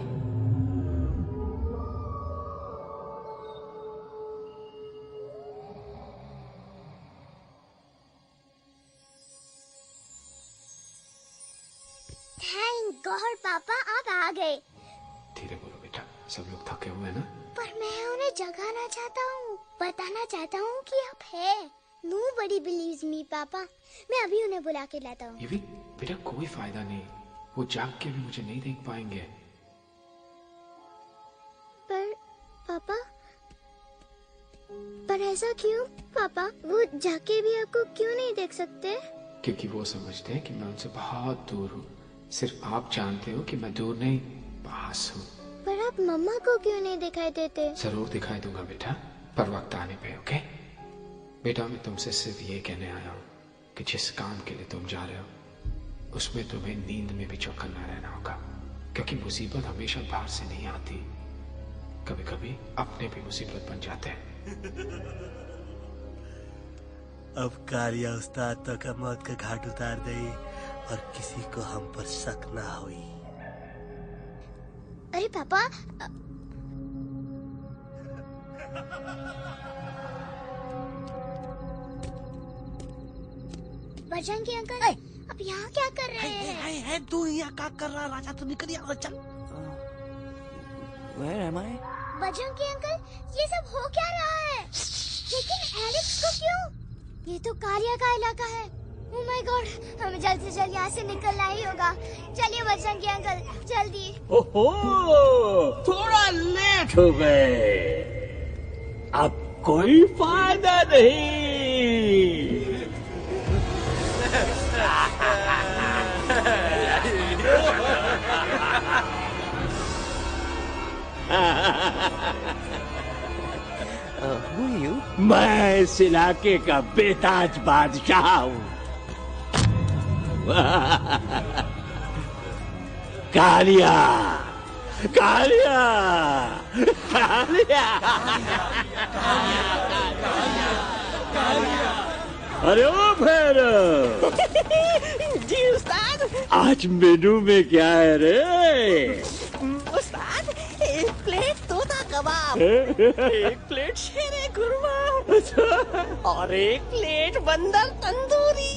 थैंक गॉड पापा आप आ गए. धीरे बोलो बेटा, सब लोग थके हुए हैं ना. पर मैं उन्हें जगाना चाहता हूँ, बताना चाहता हूँ कि आप है. Nobody believes me पापा. मैं अभी उन्हें बुला के लाता हूँ. ये भी बेटा कोई फायदा नहीं, वो जाग के भी मुझे नहीं देख पाएंगे. पर ऐसा क्यों पापा? वो जाके भी आपको क्यों नहीं देख सकते? क्योंकि वो समझते हैं कि मैं उनसे बहुत दूर हूँ. सिर्फ आप जानते हो कि मैं दूर नहीं, पास हूँ. पर आप मम्मा को क्यों नहीं दिखाई देते? जरूर दिखाई दूंगा बेटा, पर वक्त आने पे. ओके बेटा, मैं तुमसे सिर्फ ये कहने आया हूँ कि जिस काम के लिए तुम जा रहे हो उसमें तुम्हें नींद में भी चौकन्ना रहना होगा. क्योंकि मुसीबत हमेशा बाहर से नहीं आती, कभी कभी अपने भी मुसीबत बन जाते हैं. अब कालिया उस्ताद तो का मौत का घाट उतार दे और किसी को हम पर शक ना हुई. अरे पापा बजरंगी अंकल अब यहाँ क्या कर रहे हैं? तू यहाँ क्या कर रहा? राजा तू निकल यहाँ से, चल. Where am I? Bajrangi uncle ये सब हो क्या रहा है? लेकिन एलेक्स को क्यों? ये तो कालिया का इलाका है. ओह माय गॉड, हमें जल्द से जल्द यहाँ से निकलना ही होगा. चलिए बजरंगी अंकल जल्दी. ओहो, थोड़ा लेट हो गए. अब कोई फायदा नहीं. Who are you? मैं इस इलाके का बेताज बादशाह हूँ. कालिया, कालिया, कालिया, अरे ओ फिर जी उस्ताद. आज मेनू में क्या है रे? उस्ताद 1 प्लेट तोता कबाब, 1 प्लेट शेरे खुरमा और 1 प्लेट बंदर तंदूरी.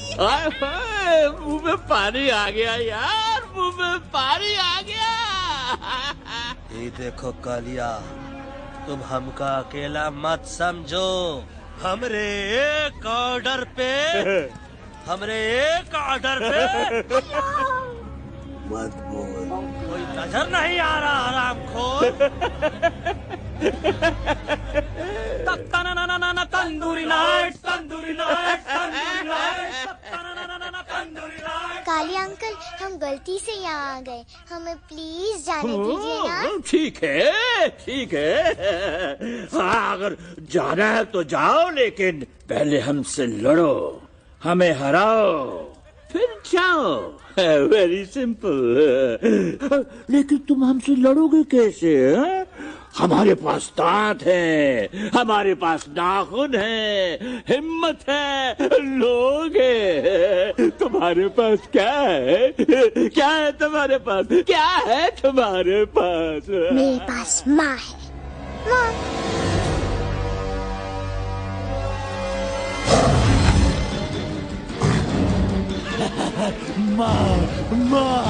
मुंह में पानी आ गया यार, मुंह में पानी आ गया. ये देखो कालिया, तुम हमका अकेला मत समझो. हमरे एक ऑर्डर पे मत बोल. कोई नजर नहीं आ रहा हरामखोर. Tandoori night, tandoori night, Kaliya uncle हम गलती से यहाँ आ गए, हमें प्लीज जाने दीजिए ना. ठीक है, ठीक है. हाँ, अगर जाना है तो जाओ, लेकिन पहले हमसे लड़ो, हमें हराओ, फिर जाओ. Very simple. लेकिन तुम हमसे लड़ोगे कैसे? हमारे पास दांत है, हमारे पास नाखून है, हिम्मत है, लोग है. तुम्हारे पास क्या है? क्या है तुम्हारे पास? क्या है तुम्हारे पास? मेरे पास माँ है. माँ माँ माँ।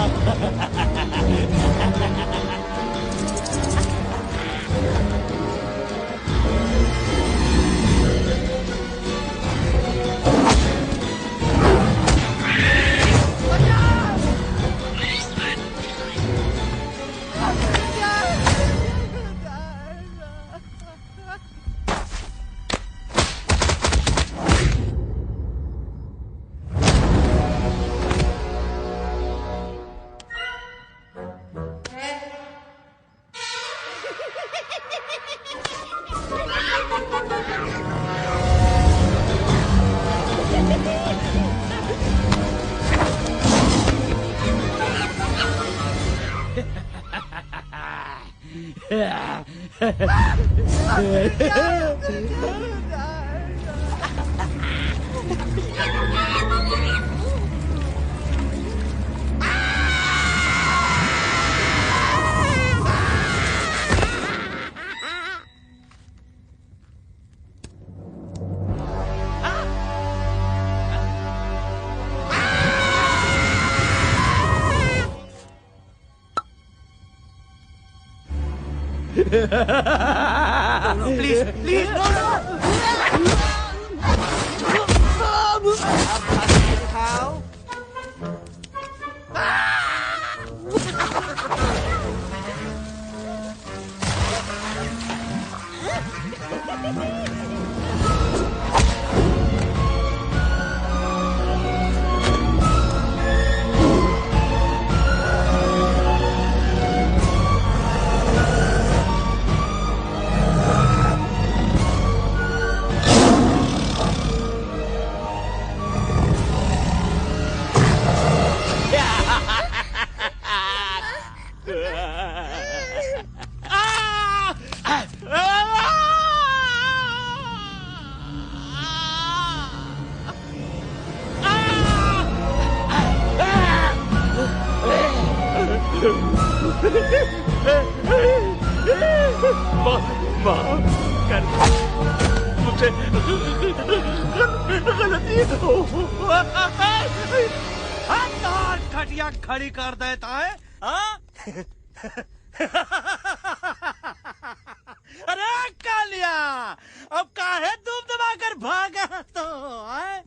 No, please, please, no, no. How? मुझे गलती हो घटिया खड़ी कर देता है हाँ? अरे कालिया अब काहे तुम दबाकर भागा तो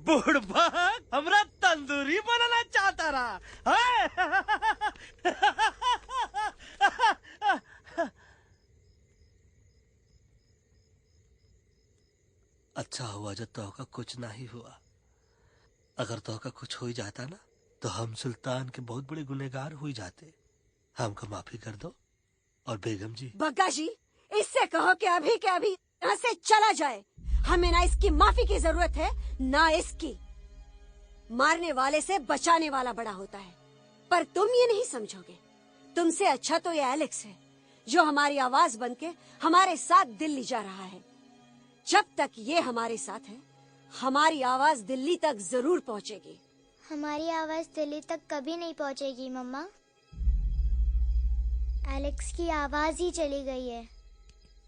बुढ़बक हमरा तंदूरी बनाना चाहता रहा अच्छा हुआ जो तोहका कुछ नहीं हुआ। अगर तोहका कुछ हो ही जाता ना तो हम सुल्तान के बहुत बड़े गुनहगार हो जाते। हमको माफी कर दो। और बेगम जी बग्गा जी इससे कहो कि अभी के अभी यहाँ से चला जाए। हमें ना इसकी माफी की जरूरत है ना इसकी। मारने वाले से बचाने वाला बड़ा होता है, पर तुम ये नहीं समझोगे। तुमसे अच्छा तो ये एलेक्स है जो हमारी आवाज बनके हमारे साथ दिल्ली जा रहा है। जब तक ये हमारे साथ है हमारी आवाज दिल्ली तक जरूर पहुंचेगी। हमारी आवाज दिल्ली तक कभी नहीं पहुंचेगी मम्मा। एलेक्स की आवाज ही चली गई है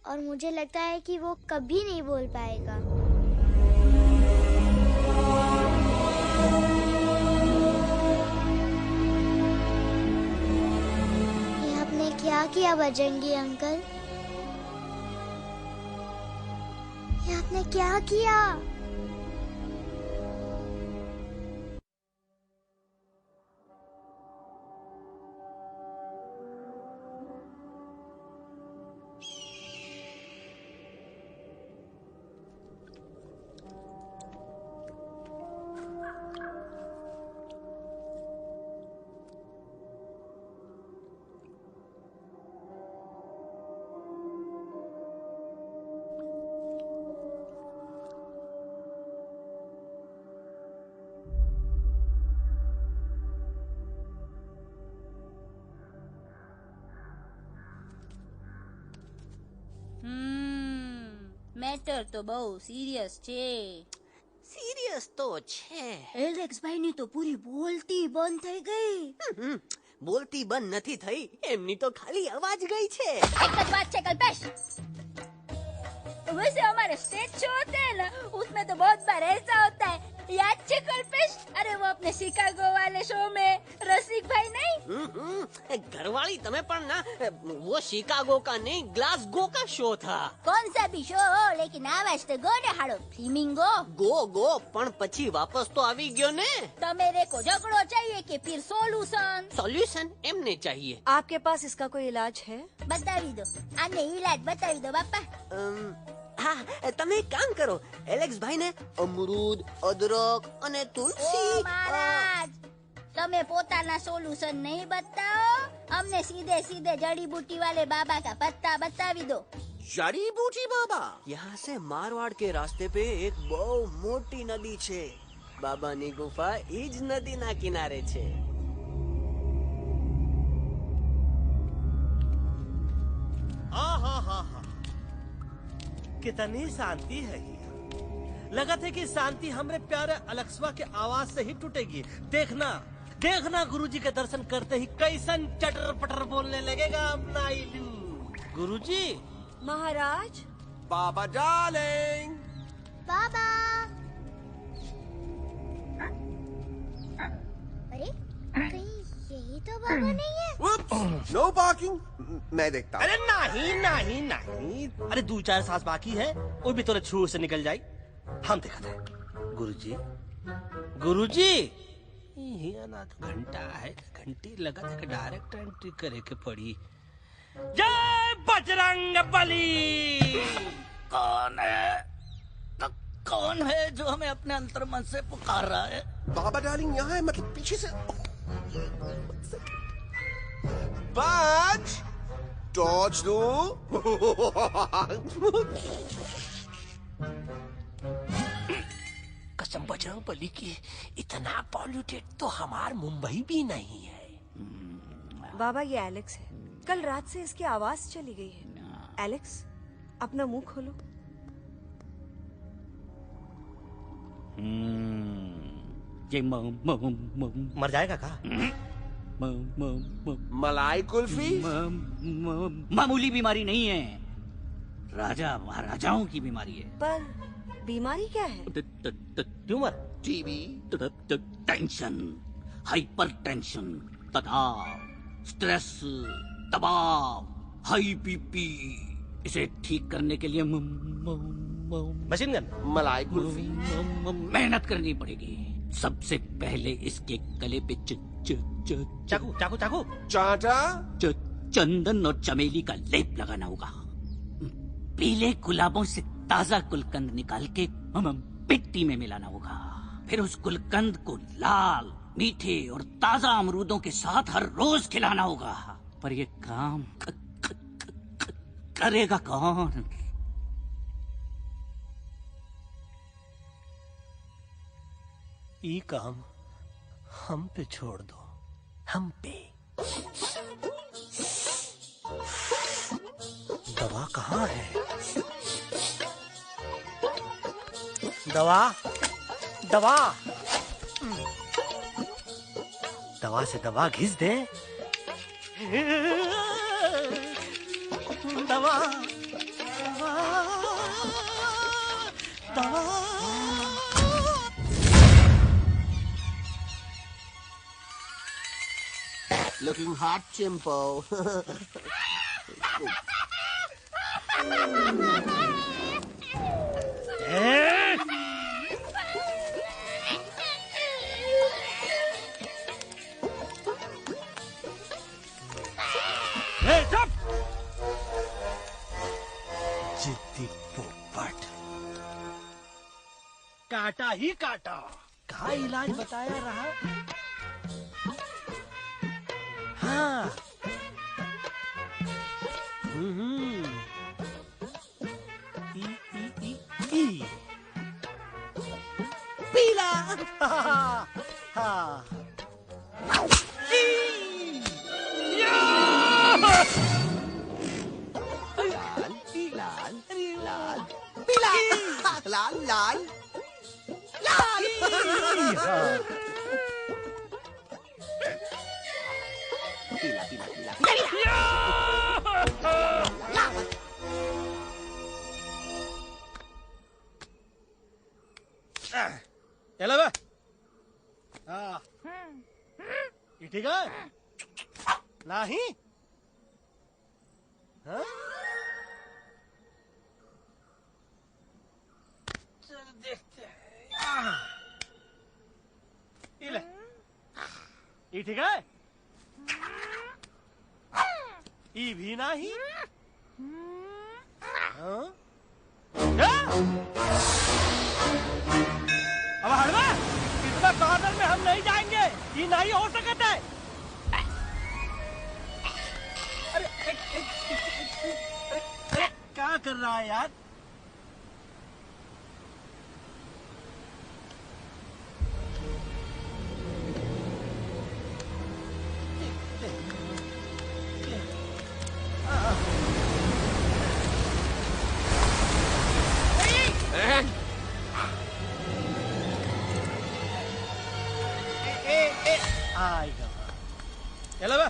और मुझे लगता है कि वो कभी नहीं बोल पाएगा। ये आपने क्या किया बजरंगी अंकल? ये आपने क्या किया? મેટર તો બહુ સિરિયસ છે. સિરિયસ તો છે. એલેક્સ ભાઈ ની તો પૂરી બોલતી બંધ થઈ ગઈ. બોલતી બંધ નથી થઈ, એમની તો ખાલી અવાજ ગઈ છે. એક જ बात છે कल्पेश, वैसे हमारे स्टेज शो होते हैं ना उसमें तो बहुत बार ऐसा होता है याद छे कल्पेश? अरे वो अपने शिकागो वाले शो में रसिक भाई नहीं? घरवाली तमें पण ना, वो शिकागो का नहीं ग्लासगो का शो था। कौन सा भी शो हो, लेकिन आवाज तो गो ने हाड़ो फ्लेमिंगो। गो पण પછી वापस तो આવી ગયો ने। तो मेरे को झगड़ो चाहिए कि फिर सॉल्यूशन एमने चाहिए। आपके पास इसका कोई इलाज है? बतावी दो, आने इलाज बतावी दो बापा। हाँ, તમે એક કામ કરો, એલેક્સ ભાઈ ને અમરૂદ, અદરક અને તુલસી। ओ महाराज, તમે પોતાના સોલ્યુશન नहीं बताओ, हमने सीधे सीधे जड़ी बूटी वाले बाबा का पत्ता बतावी दो। जड़ी बूटी बाबा? यहाँ से मारवाड़ के रास्ते पे एक बहु मोटी नदी छे। बाबानी गुफा ईज नदी ना किनारे छे। कितनी शांति है ये। लगा था कि शांति हमरे प्यारे अलेक्सवा के आवाज से ही टूटेगी। देखना गुरुजी के दर्शन करते ही कैसन चटर पटर बोलने लगेगा अपना इलू। गुरुजी। महाराज। बाबा डार्लिंग। बाबा। अरे कहीं यही तो बाबा नहीं है। नो पार्किंग, मैं देखता हूँ। अरे नहीं। अरे 2-4 सांस बाकी है, वो भी तोरे छू से निकल जाए। हम देखा थे। गुरुजी ये ना तो घंटा है, घंटी लगा था कि डायरेक्ट एंट्री करे के पड़ी। जय बजरंग बली। कौन है जो हमें अपने अंतर्मन से पुकार रहा है? बाबा डार्लिंग यहाँ है, मतलब पीछे से। बाज डॉज दो। कसम बजरंग बली की, इतना पॉल्यूटेड तो हमार मुंबई भी नहीं है। बाबा ये एलेक्स है, कल रात से इसकी आवाज चली गई है। एलेक्स अपना मुंह खोलो। ये मर जाएगा का? मलाई कुल्फी? मामूली बीमारी नहीं है, राजा महाराजाओं की बीमारी है। पर बीमारी क्या है? Tumour, TB, tension, hyper tension, तनाव, स्ट्रेस, दबाव, हाई बीपी। इसे ठीक करने के लिए मशीन गन, मलाई कुल्फी, मेहनत करनी पड़ेगी। सबसे पहले इसके गले पे चाकू चाटा, चंदन और चमेली का लेप लगाना होगा। पीले गुलाबों से ताजा गुलकंद निकाल के मिट्टी में मिलाना होगा। फिर उस गुलकंद को लाल, मीठे और ताजा अमरूदों के साथ हर रोज खिलाना होगा। पर ये काम करेगा कौन? ये काम हम पे छोड़ दो, हम पे। दवा कहाँ है? दवा से दवा घिस दे। दवा। Looking hot, Chimpo. जिद्दी पोपट, काटा ही काटा। कहाँ इलाज बताया रहा? हाँ। पीला। हाँ। लाल। चलो बे। हाँ ये ठीक है नहीं हाँ चल देखते हैं ये ले ये ठीक है ये भी नहीं हाँ अब हड़वा इतना कॉर्नर में हम नहीं जाएंगे ये नहीं हो सकता है अरे क्या कर रहा है यार आएगा चलो बे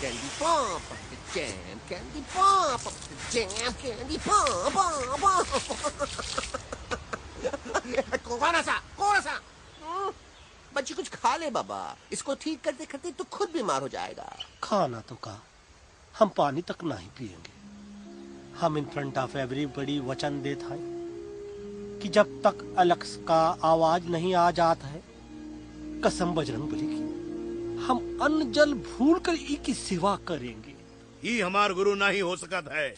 Candy pop, jam, candy pop, jam, candy pop, कौन सा? बच्ची कुछ खा ले बाबा, इसको ठीक करते करते तो खुद बीमार हो जाएगा। खाना तो कहा हम पानी तक नहीं पिएंगे हम इन फ्रंट ऑफ एवरीबॉडी वचन देते हैं कि जब तक एलेक्स का आवाज नहीं आ जाता है कसम बजरंगबली की हम अन्न जल भूल कर ई की सेवा करेंगे। ये हमार गुरु नहीं हो सकता है।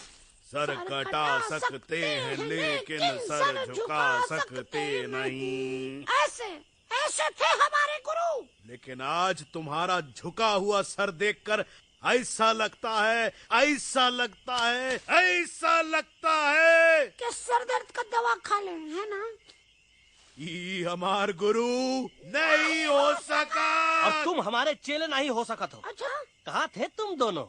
सर कटा सकते हैं लेकिन सर झुका सकते नहीं। ऐसे थे हमारे गुरु। लेकिन आज तुम्हारा झुका हुआ सर देखकर ऐसा लगता है कि सर दर्द का दवा खा ले है ना। ये हमार गुरु नहीं हो सका। और तुम हमारे चेले नहीं हो सका तो अच्छा कहाँ थे तुम दोनों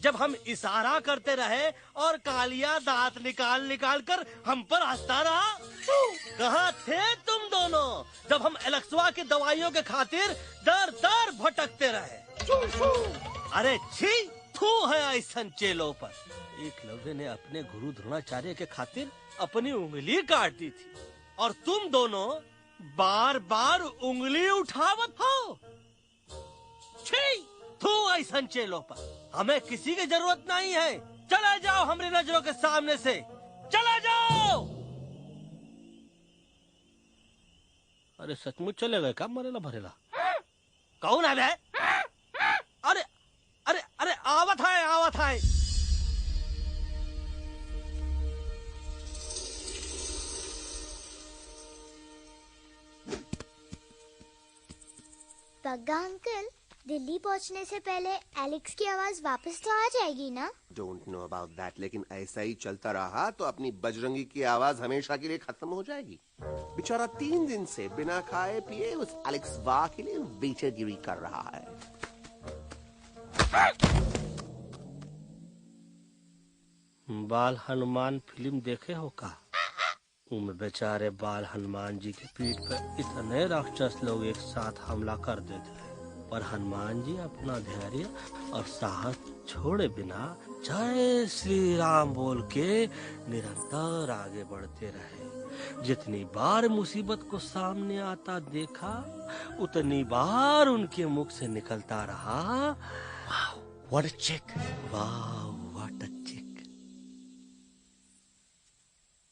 जब हम इशारा करते रहे और कालिया दांत निकाल कर हम पर हंसता रहा। कहाँ थे तुम दोनों जब हम एलेक्सवा की दवाइयों के खातिर दर दर भटकते रहे। अरे छी थू है ऐसन चेलों पर। एकलव्य ने अपने गुरु द्रोणाचार्य के खातिर अपनी उंगली काट दी थी और तुम दोनों बार बार उंगली उठावत हो। छी थू ऐसन चेलों पर। हमें किसी की जरूरत नहीं है। चले जाओ हमारी नजरों के सामने से चले जाओ। अरे सचमुच चले गए क्या मरेला भरेला। कौन है बे? अरे अरे अरे आवत है बग्गा अंकल दिल्ली पहुंचने से पहले एलेक्स की आवाज वापस तो आ जाएगी ना? डोंट नो अबाउट दैट, लेकिन ऐसा ही चलता रहा तो अपनी बजरंगी की आवाज हमेशा के लिए खत्म हो जाएगी। बेचारा 3 दिन से बिना खाए पिए उस एलेक्स वाह के लिए बेचैगिरी कर रहा है। बाल हनुमान फिल्म देखे हो का? उनमें बेचारे बाल हनुमान जी की पीठ पर इतने राक्षस लोग एक साथ हमला कर देते हैं पर हनुमान जी अपना धैर्य और साहस छोड़े बिना जय श्री राम बोल के निरंतर आगे बढ़ते रहे। जितनी बार मुसीबत को सामने आता देखा उतनी बार उनके मुख से निकलता रहा व्हाट अ चिक, वाह व्हाट अ चिक।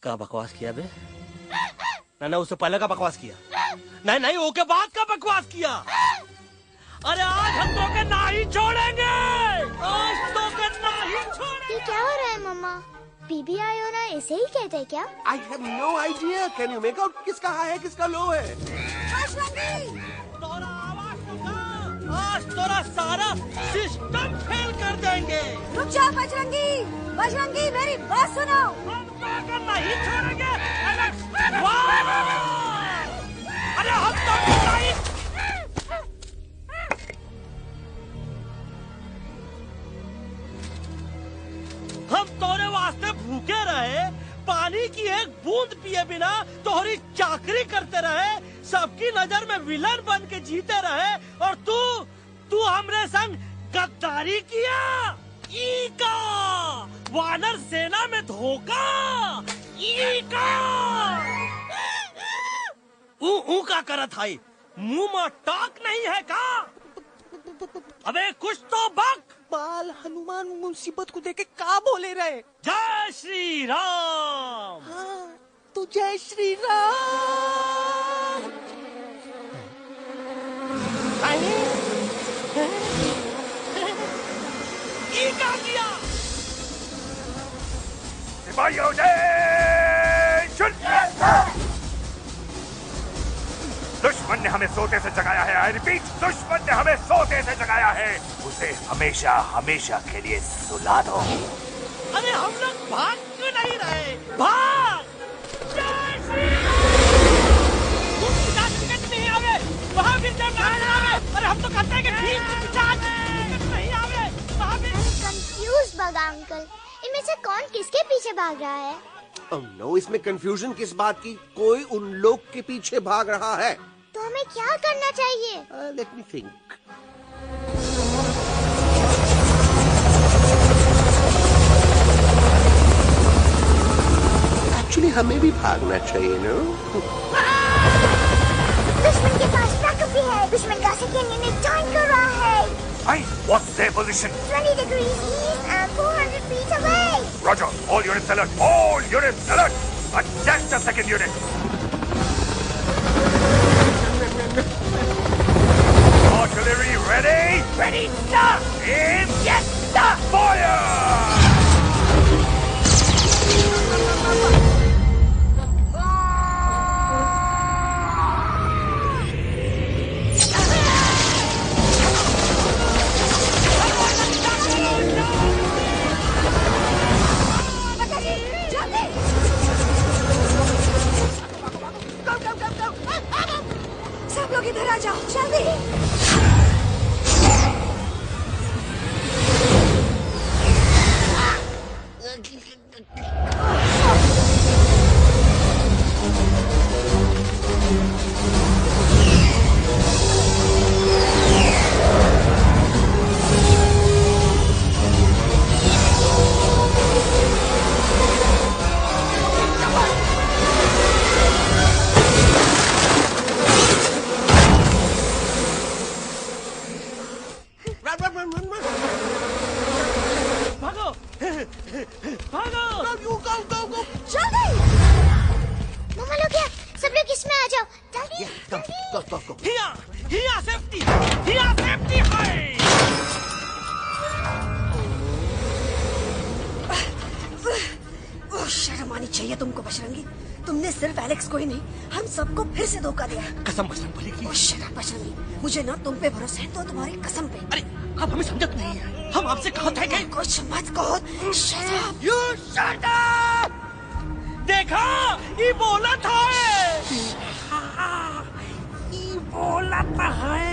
का बकवास किया बे? ना उससे पहले का बकवास किया? नहीं वो के बाद का बकवास किया। अरे आज हम तो के नहीं छोड़ेंगे। आज तो के नहीं छोड़ेंगे। ये क्या हो रहा है मम्मा? बीबी आयोना ऐसे ही कहते हैं क्या? I have no idea. Can you make out किसका हाई है किसका लो है? तोरा आवाज सुना। आज तोरा सारा सिस्टम फेल कर देंगे। रुक जा बजरंगी, मेरी बात सुनो। हम तो के नहीं छोड़ेंगे। पानी की एक बूंद पिए बिना तोहरी चाकरी करते रहे, सबकी नजर में विलन बन के जीते रहे, और तू हमरे संग गद्दारी किया। ई का वानर सेना में धोखा, ई का ऊ का करत है, मुंह में टाक नहीं है का? अबे कुछ तो बक। बाल हनुमान मुसीबत को देखे का बोले रहे? जय श्री राम। हाँ, तो जय श्री राम। ये क्या किया? सिपाहियों दुश्मन ने हमें सोते से जगाया है। आई रिपीट, दुश्मन ने हमें सोते से जगाया है। उसे हमेशा हमेशा के लिए सुला दो। अरे हम लोग भाग क्यों नहीं रहे? भाग! नहीं आवे, महावीर जब अरे हम तो कहते हैं कि नहीं आवे, महावीर। कंफ्यूज बगा अंकल, इनमें से कौन किसके पीछे भाग रहा है? नो, इसमें कंफ्यूजन किस बात की? कोई उन लोग के पीछे भाग रहा है। तो हमें क्या करना चाहिए? Let me think. एक्चुअली हमें भी भागना चाहिए, नो? दुश्मन के पास बैकअप भी है। दुश्मन का सेकेंड यूनिट ज्वाइन कर रहा है। Hey, what's their position? 20 degrees east and 400 feet away. Roger, all units alert. All units alert. Attack the second unit. Artillery ready? Ready, sir. Aim. Yes, sir. Fire! सब लोग इधर आ जाओ, जल्दी। शर्म आनी चाहिए तुमको बजरंगी। तुमने सिर्फ एलेक्स को ही नहीं, हम सबको फिर से धोखा दिया। कसम बजरंग बली की। बजरंगी, मुझे ना तुम पे भरोसा है, तो तुम्हारी कसम पे। अरे आप हमें समझत नहीं है, हम आपसे कहते हैं कि कुछ मत कहो। Shut up! You shut up! देखा, ये बोला था। ये बोला था है।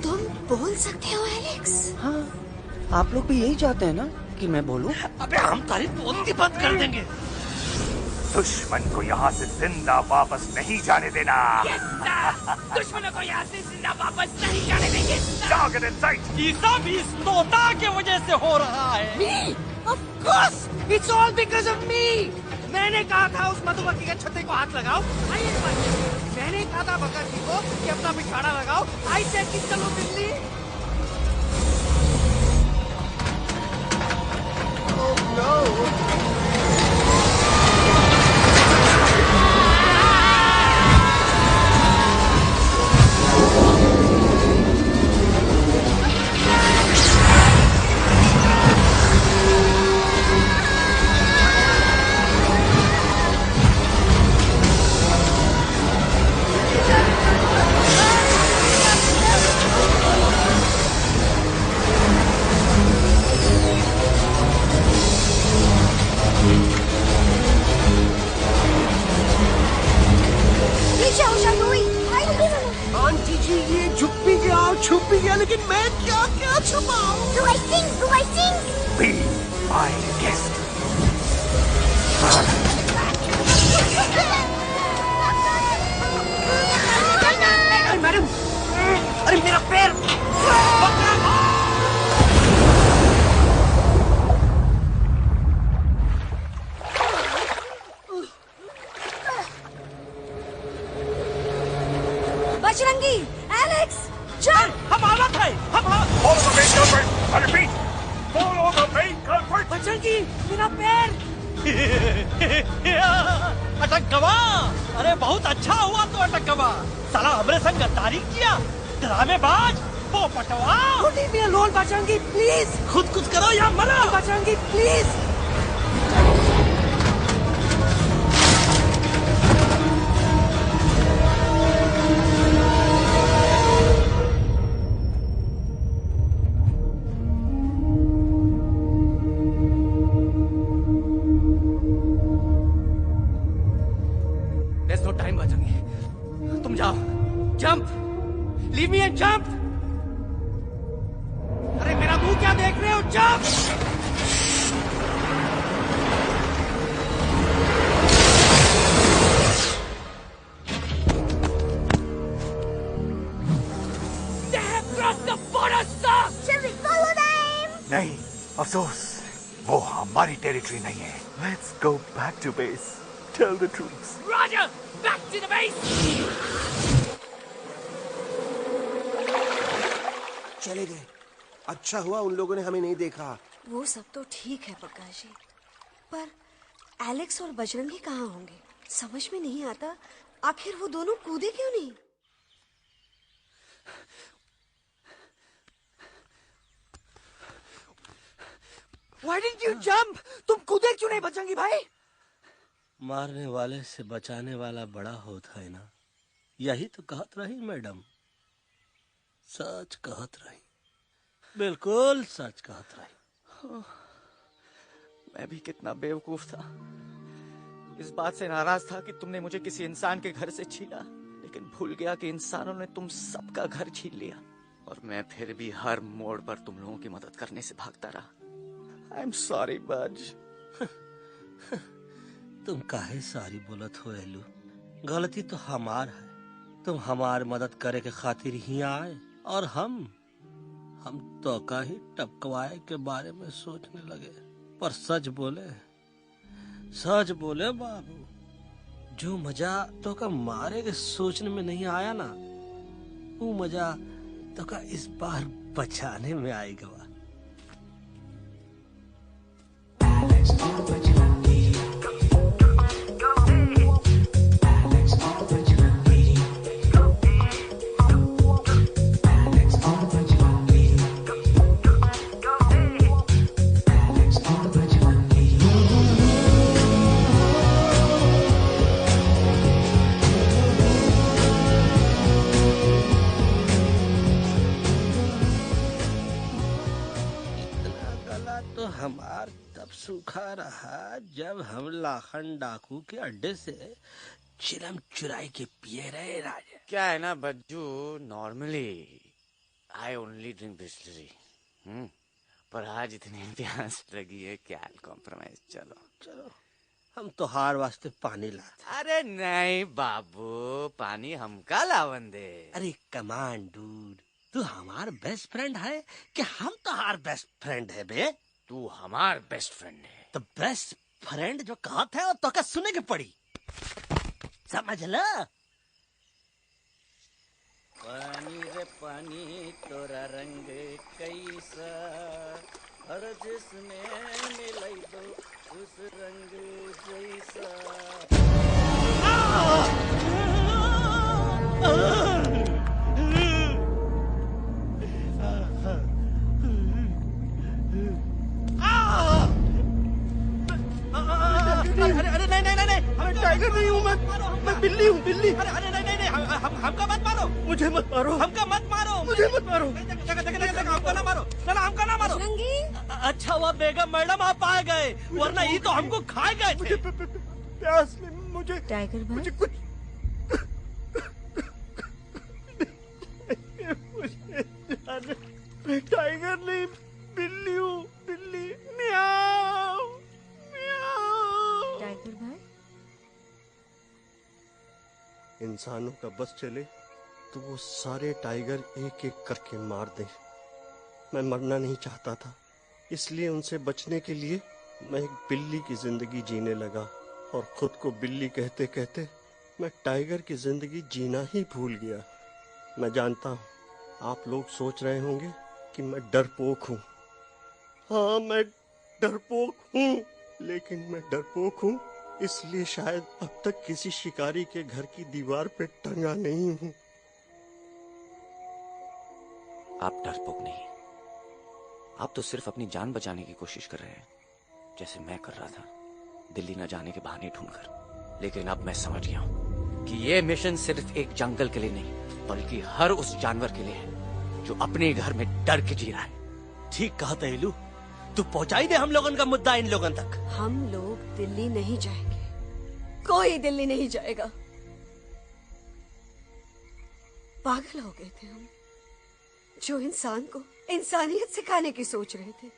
तुम बोल सकते हो एलेक्स? हाँ, आप लोग भी यही चाहते हैं ना कि मैं बोलूं? अबे हम तारीफ बोलती बंद कर देंगे। दुश्मन को यहाँ से जिंदा वापस नहीं जाने देना। दुश्मनों को यहाँ से जिंदा वापस नहीं जाने देंगे। Target in sight. ये सब इस तोता की वजह से हो रहा है। Me? Of course, it's all because of me. मैंने कहा था उस मधुमक्खी के छत्ते को हाथ लगाओ। मैंने कहा था भगत जी को कि अपना पिछाड़ा लगाओ। आई सेड कि चलो दिल्ली। Oh no! आंटी जी, ये झुक भी गया और छुप भी गया, लेकिन मैं क्या क्या छुपाऊं? Do I sing? Be my guest. Bajrangi, Alex, चल। हम आना था, Follow the main culprit. I repeat, follow the main culprit. Bajrangi, मेरा पैर। अटक गवा। अरे बहुत अच्छा हुआ तो अटक गवा। साला हमरे संग गद्दारी किया, ड्रामेबाज, पोपटवा। Leave me alone, Bajrangi, please. खुद कुछ करो या मरो। Bajrangi, please. There's no time, Bajrangi. तुम जाओ, jump, leave me and jump। अरे मेरा मुंह क्या देख रहे हो, jump। They have crossed the border, sir. Shall we follow them? नहीं, अफसोस, वो हमारी टेरिटरी नहीं है। Let's go back to base. Tell the truth. Roger, back to the base. चले गए। अच्छा हुआ उन लोगों ने हमें नहीं देखा। वो सब तो ठीक है प्रकाश जी, पर एलेक्स और बजरंगी कहाँ होंगे? समझ में नहीं आता, आखिर वो दोनों कूदे क्यों नहीं? Why didn't you jump? तुम कूदे क्यों नहीं बजरंगी भाई? मारने वाले से बचाने वाला बड़ा होता है ना, यही तो कहत रही मैडम। सच कहत रही, बिल्कुल सच कहत रही। मैं भी कितना बेवकूफ था। इस बात से नाराज था कि तुमने मुझे किसी इंसान के घर से छीना, लेकिन भूल गया कि इंसानों ने तुम सबका घर छीन लिया, और मैं फिर भी हर मोड़ पर तुम लोगों की मदद करने से भागता रहा। आई एम सॉरी बज। तुम काहे सारी बोलत हो एलू? गलती तो हमार है। तुम हमार मदद करे के खातिर ही आए, और हम तो का ही टपकवाए के बारे में सोचने लगे। पर सच बोले बाबू, जो मजा तो का मारे के सोचने में नहीं आया ना, वो मजा तो का इस बार बचाने में आएगा। हमार तब सूखा रहा जब हम लाखन डाकू के अड्डे से चिलम चुराई के पिए रहे राजा। क्या है ना Bajju, normally I only drink Bisleri, पर आज इतनी प्यास लगी है, क्या कॉम्प्रोमाइज। चलो हम तो हार वास्ते पानी लाते। अरे नहीं बाबू, पानी हमका लावन दे। अरे कमान डूड, तू हमार बेस्ट फ्रेंड है कि हम तो हार बेस्ट फ्रेंड है बे? तू हमार बेस्ट फ्रेंड है। तो बेस्ट फ्रेंड जो कहत है वो तो का सुने के पड़ी, समझ ला। पानी रे पानी तोरा रंग कैसा, हर जिसमें मिलाई दो उस रंग जैसा। अरे नहीं, मैं टाइगर नहीं हूँ, मैं बिल्ली हूँ, बिल्ली। अरे नहीं, हमका मत मारो, मुझे मत मारो, हमका मत मारो, मुझे मत मारो, हमका ना मारो, ना हमका ना मारो। अच्छा हुआ बेगम मैडम आप आ गए, वरना ये तो हमको खा गए थे। प्यास में मुझे टाइगर भाई, मुझे कुछ मैं टाइगर नहीं, बिल्ली हूँ, बिल्ली। म्याऊ म्याऊ। टाइगर भाई, इंसानों का बस चले तो वो सारे टाइगर एक एक करके मार दें। मैं मरना नहीं चाहता था, इसलिए उनसे बचने के लिए मैं एक बिल्ली की जिंदगी जीने लगा, और खुद को बिल्ली कहते कहते मैं टाइगर की जिंदगी जीना ही भूल गया। मैं जानता हूँ आप लोग सोच रहे होंगे कि मैं डरपोक हूँ। हाँ, मैं डरपोक हूँ, लेकिन मैं डरपोक हूँ इसलिए शायद अब तक किसी शिकारी के घर की दीवार पे टंगा नहीं हूँ। आप डरपोक नहीं, आप तो सिर्फ अपनी जान बचाने की कोशिश कर रहे हैं, जैसे मैं कर रहा था दिल्ली न जाने के बहाने ढूंढकर। लेकिन अब मैं समझ गया हूं कि ये मिशन सिर्फ एक जंगल के लिए नहीं, बल्कि हर उस जानवर के लिए है जो अपने घर में डर के जी रहा है। ठीक कहा तहेलू, तू पहुंचाई दे हम लोगों का मुद्दा इन लोगों तक। हम लोग दिल्ली नहीं जाएंगे, कोई दिल्ली नहीं जाएगा। पागल हो गए थे हम, जो इंसान को इंसानियत सिखाने की सोच रहे थे,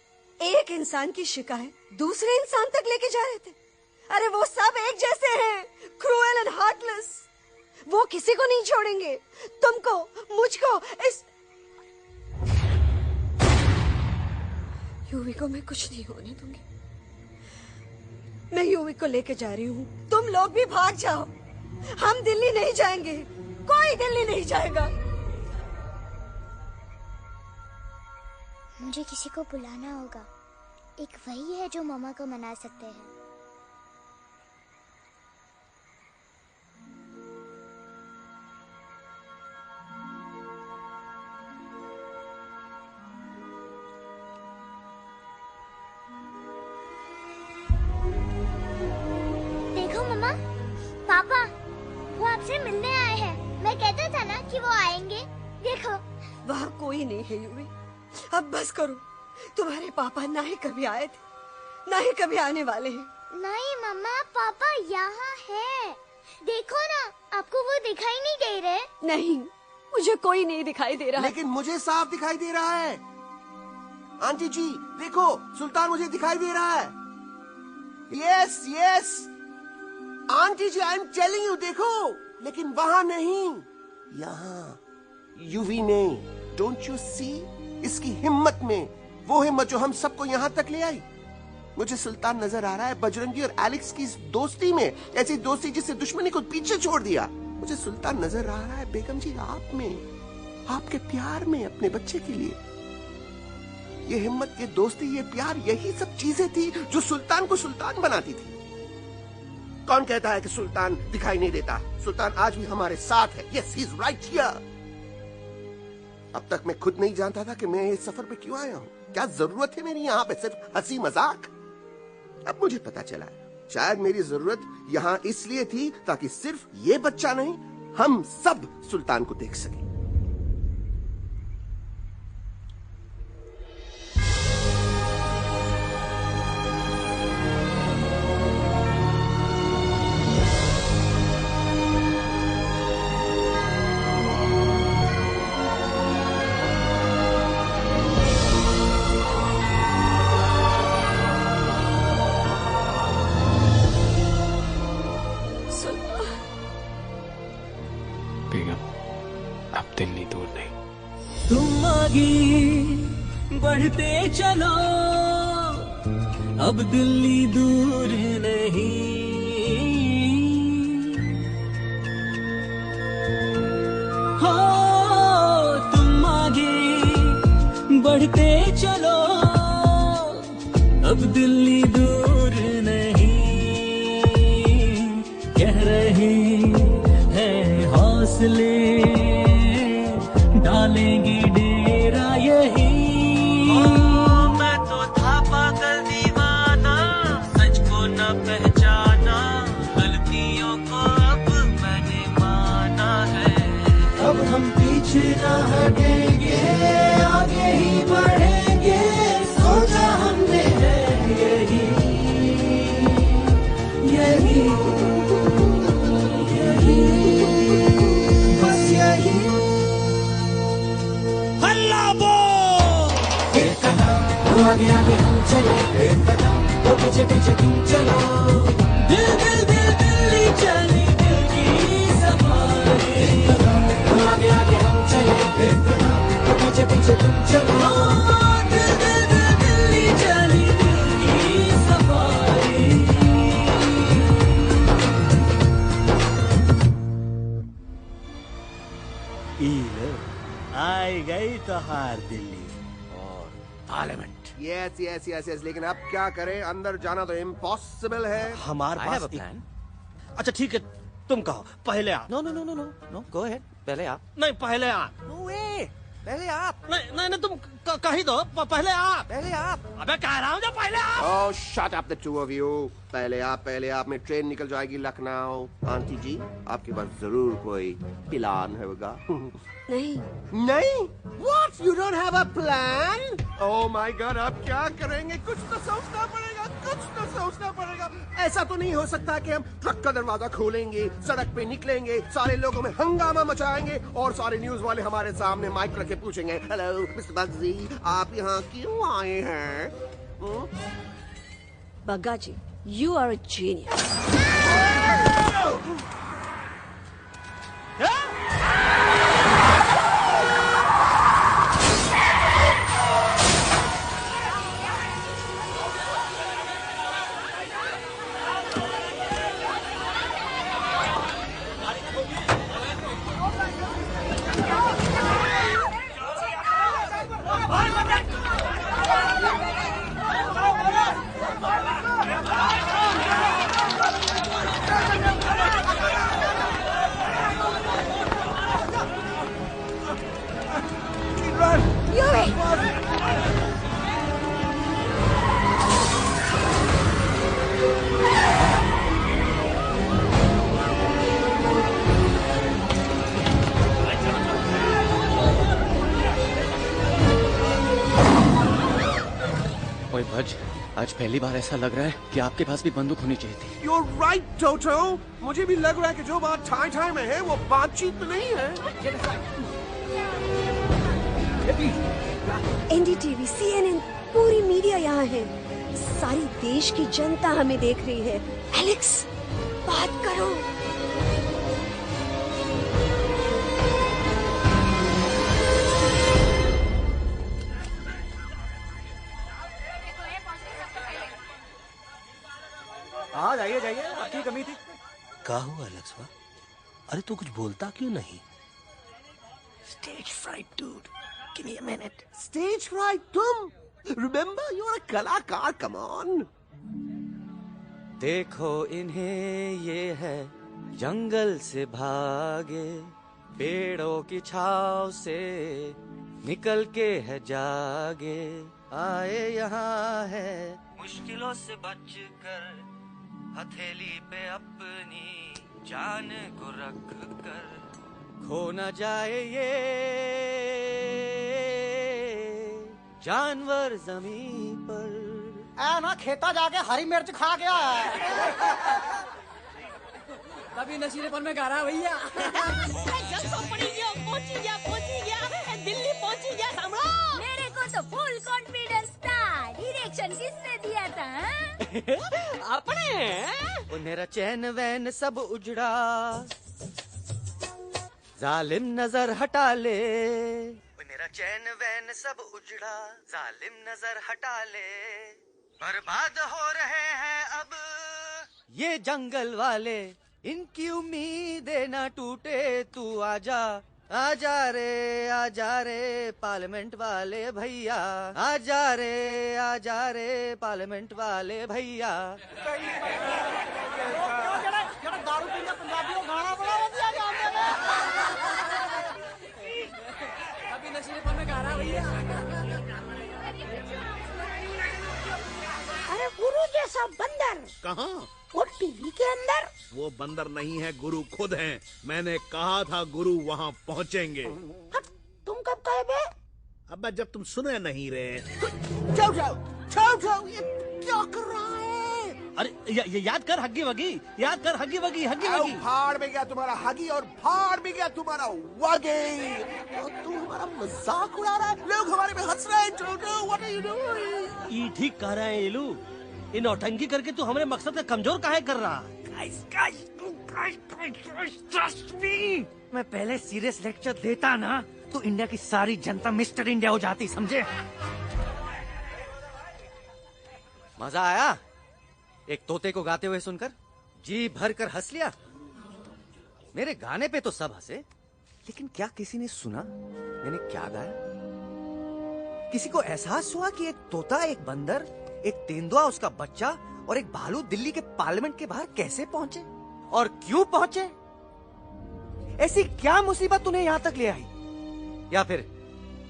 एक इंसान की शिकायत दूसरे इंसान तक लेके जा रहे थे। अरे वो सब एक जैसे हैं, क्रूएल एंड हार्टलेस। वो किसी को नहीं छोड़ेंगे, तुमको, मुझको, इस यूवी को मैं कुछ नहीं होने दूंगी। मैं यूवी को लेके जा रही हूँ, तुम लोग भी भाग जाओ। हम दिल्ली नहीं जाएंगे, कोई दिल्ली नहीं जाएगा। मुझे किसी को बुलाना होगा, एक वही है जो मामा को मना सकते हैं। देखो मामा, पापा वो आपसे मिलने आए हैं। मैं कहता था ना कि वो आएंगे। देखो वहाँ कोई नहीं है यूवी, अब बस करो। तुम्हारे पापा ना ही कभी आए थे, ना ही कभी आने वाले हैं। नहीं मम्मा, पापा यहाँ है। देखो ना, आपको वो दिखाई नहीं दे रहे? नहीं, मुझे कोई नहीं दिखाई दे रहा। लेकिन मुझे साफ दिखाई दे रहा है। आंटी जी देखो, सुल्तान मुझे दिखाई दे रहा है। Yes yes aunty ji, I am telling you, देखो। लेकिन वहाँ नहीं, यहाँ यूवी ने। Don't you see? इसकी हिम्मत में, वो हिम्मत जो हम सबको यहाँ तक ले आई। मुझे सुल्तान नजर आ रहा है बजरंगी और एलेक्स की इस दोस्ती में, ऐसी दोस्ती जिससे दुश्मनी को पीछे छोड़ दिया। मुझे सुल्तान नजर आ रहा है बेगम जी आप में, आपके प्यार में अपने बच्चे के लिए। ये हिम्मत, ये दोस्ती, ये प्यार, यही सब चीजें थी जो सुल्तान को सुल्तान बनाती थी। कौन कहता है कि सुल्तान दिखाई नहीं देता? सुल्तान आज भी हमारे साथ है। Yes, he is right here. अब तक मैं खुद नहीं जानता था कि मैं इस सफर पे क्यों आया हूँ। क्या जरूरत है मेरी यहाँ पे सिर्फ हंसी मजाक? अब मुझे पता चला है, शायद मेरी जरूरत यहाँ इसलिए थी ताकि सिर्फ ये बच्चा नहीं, हम सब सुल्तान को देख सकें। तुम आगे बढ़ते चलो, अब दिल्ली दूर नहीं। हो तुम आगे बढ़ते चलो, अब दिल्ली दूर नहीं। कह रहे हैं हौसले, डालेंगे डेरा यही। मैं तो था पागल दीवाना, सच को न पहचाना, गलतियों को अब मैंने माना है। अब हम पीछे न हटेंगे, आगे ही बढ़ेंगे, सोचा हमने है यही यही यही, बस यही। आगे आगे हम चले, एक कदम तो पीछे पीछे तुम चलो। दिल दिल दिल दिल्ली चली, दिल की सफारी। एक कदम आगे आगे हम चले, एक कदम तो पीछे पीछे तुम चलो। दिल दिल दिल दिल्ली चली, दिल की सफारी। ई जीता-हार दिल्ली और parliament. Yes yes yes yes, लेकिन अब क्या करें? अंदर जाना तो इम्पॉसिबल है। हमारे I pass have a plan. अच्छा ठीक है, तुम कहो पहले आप। No no no no no no, go ahead, पहले आप। नहीं पहले आप। नो वे, पहले आप। नहीं नहीं नहीं, तुम कही दो, पहले आप। पहले आप। अबे कह रहा हूँ जो पहले आप। Oh, shut up the two of you. पहले आप में ट्रेन निकल जाएगी लखनऊ। आंटी जी, आपके पास जरूर कोई प्लान होगा। नहीं नहीं? What? You don't have a plan? Oh my God, अब क्या करेंगे? कुछ तो सोचना पड़ेगा, कुछ तो सोचना पड़ेगा। ऐसा तो नहीं हो सकता कि हम ट्रक का दरवाजा खोलेंगे, सड़क पे निकलेंगे, सारे लोगों में हंगामा मचाएंगे और सारे न्यूज वाले हमारे सामने माइक रख के पूछेंगे, हेलो मिस्टर बग्जी, आप यहाँ क्यों आए हैं? बग्गा जी, you are a genius. ओए भज, आज पहली बार ऐसा लग रहा है कि आपके पास भी बंदूक होनी चाहिए थी। You're right, Toto. मुझे भी लग रहा है कि जो बात ठाई ठाई में है वो बातचीत में नहीं है। NDTV, CNN, पूरी मीडिया यहाँ है। सारी देश की जनता हमें देख रही है। एलेक्स, बात करो। हाँ जाइए जाइए, आपकी कमी थी। क्या हुआ एलेक्सवा? अरे तू कुछ बोलता क्यों नहीं? Stage fright, dude. Give me a minute. Stage fright, तुम? Remember, you're a कलाकार. Come on. देखो इन्हें, ये है जंगल से भागे, पेड़ों की छाव से निकल के है जागे, आए यहाँ है मुश्किलों से बचकर, हथेली पे अपनी जान को रख कर, खो न जाए ये जानवर जमीन पर। ना खेता जाके हरी मिर्च खा गया है। कभी नशीलेपन में गा रहा भैया। पहुंची गया, दिल्ली पहुंची गया, सामड़ा। मेरे को तो फुल कॉन्फिडेंस था। डायरेक्शन किसने दिया था? अपने। मेरा चैन वैन सब उजड़ा, जालिम नजर हटा ले। मेरा चैन वैन सब उजड़ा, जालिम नजर हटा ले, बर्बाद हो रहे हैं अब ये जंगल वाले, इनकी उम्मीदें ना टूटे, तू आजा आजा रे पार्लियामेंट वाले भैया, आजा रे पार्लियामेंट वाले भैया। दारू पीने पंजाबियों गाना बड़ा दिया जाने में। कभी नशीलेपन में गा रहा भैया। अरे गुरु जैसा बंदर कहाँ? वो टीवी के अंदर। वो बंदर नहीं है, गुरु खुद हैं। मैंने कहा था गुरु वहाँ पहुँचेंगे। तुम कब कहे बे? अब जब तुम सुने नहीं रहे। जाओ जाओ जाओ जाओ, ये क्या कर रहा है? अरे ये याद कर हग्गी वगी, याद कर हग्गी वगी, हग्गी वगी। भाड़ में गया तुम्हारा हगी और भाड़ में गया तुम्हारा वगी। तो तू हमारा मजाक उड़ा रहा है, लोग हमारे पे हंस रहे हैं। टोटो, व्हाट आर यू डूइंग? ये ठीक कह रहे हैं इलू, इन नौटंकी करके तू हमारे मकसद का कमजोर काहे कर रहा है? मैं पहले सीरियस लेक्चर देता ना तो इंडिया की सारी जनता मिस्टर इंडिया हो जाती, समझे? मजा आया एक तोते को गाते हुए सुनकर? जी भर कर हंस लिया। मेरे गाने पे तो सब हंसे, लेकिन क्या किसी ने सुना मैंने क्या गाया? किसी को एहसास हुआ कि एक तोता, एक बंदर, एक तेंदुआ, उसका बच्चा और एक भालू दिल्ली के पार्लियामेंट के बाहर कैसे पहुंचे और क्यों पहुंचे? ऐसी क्या मुसीबत उन्हें यहां तक ले आई? या फिर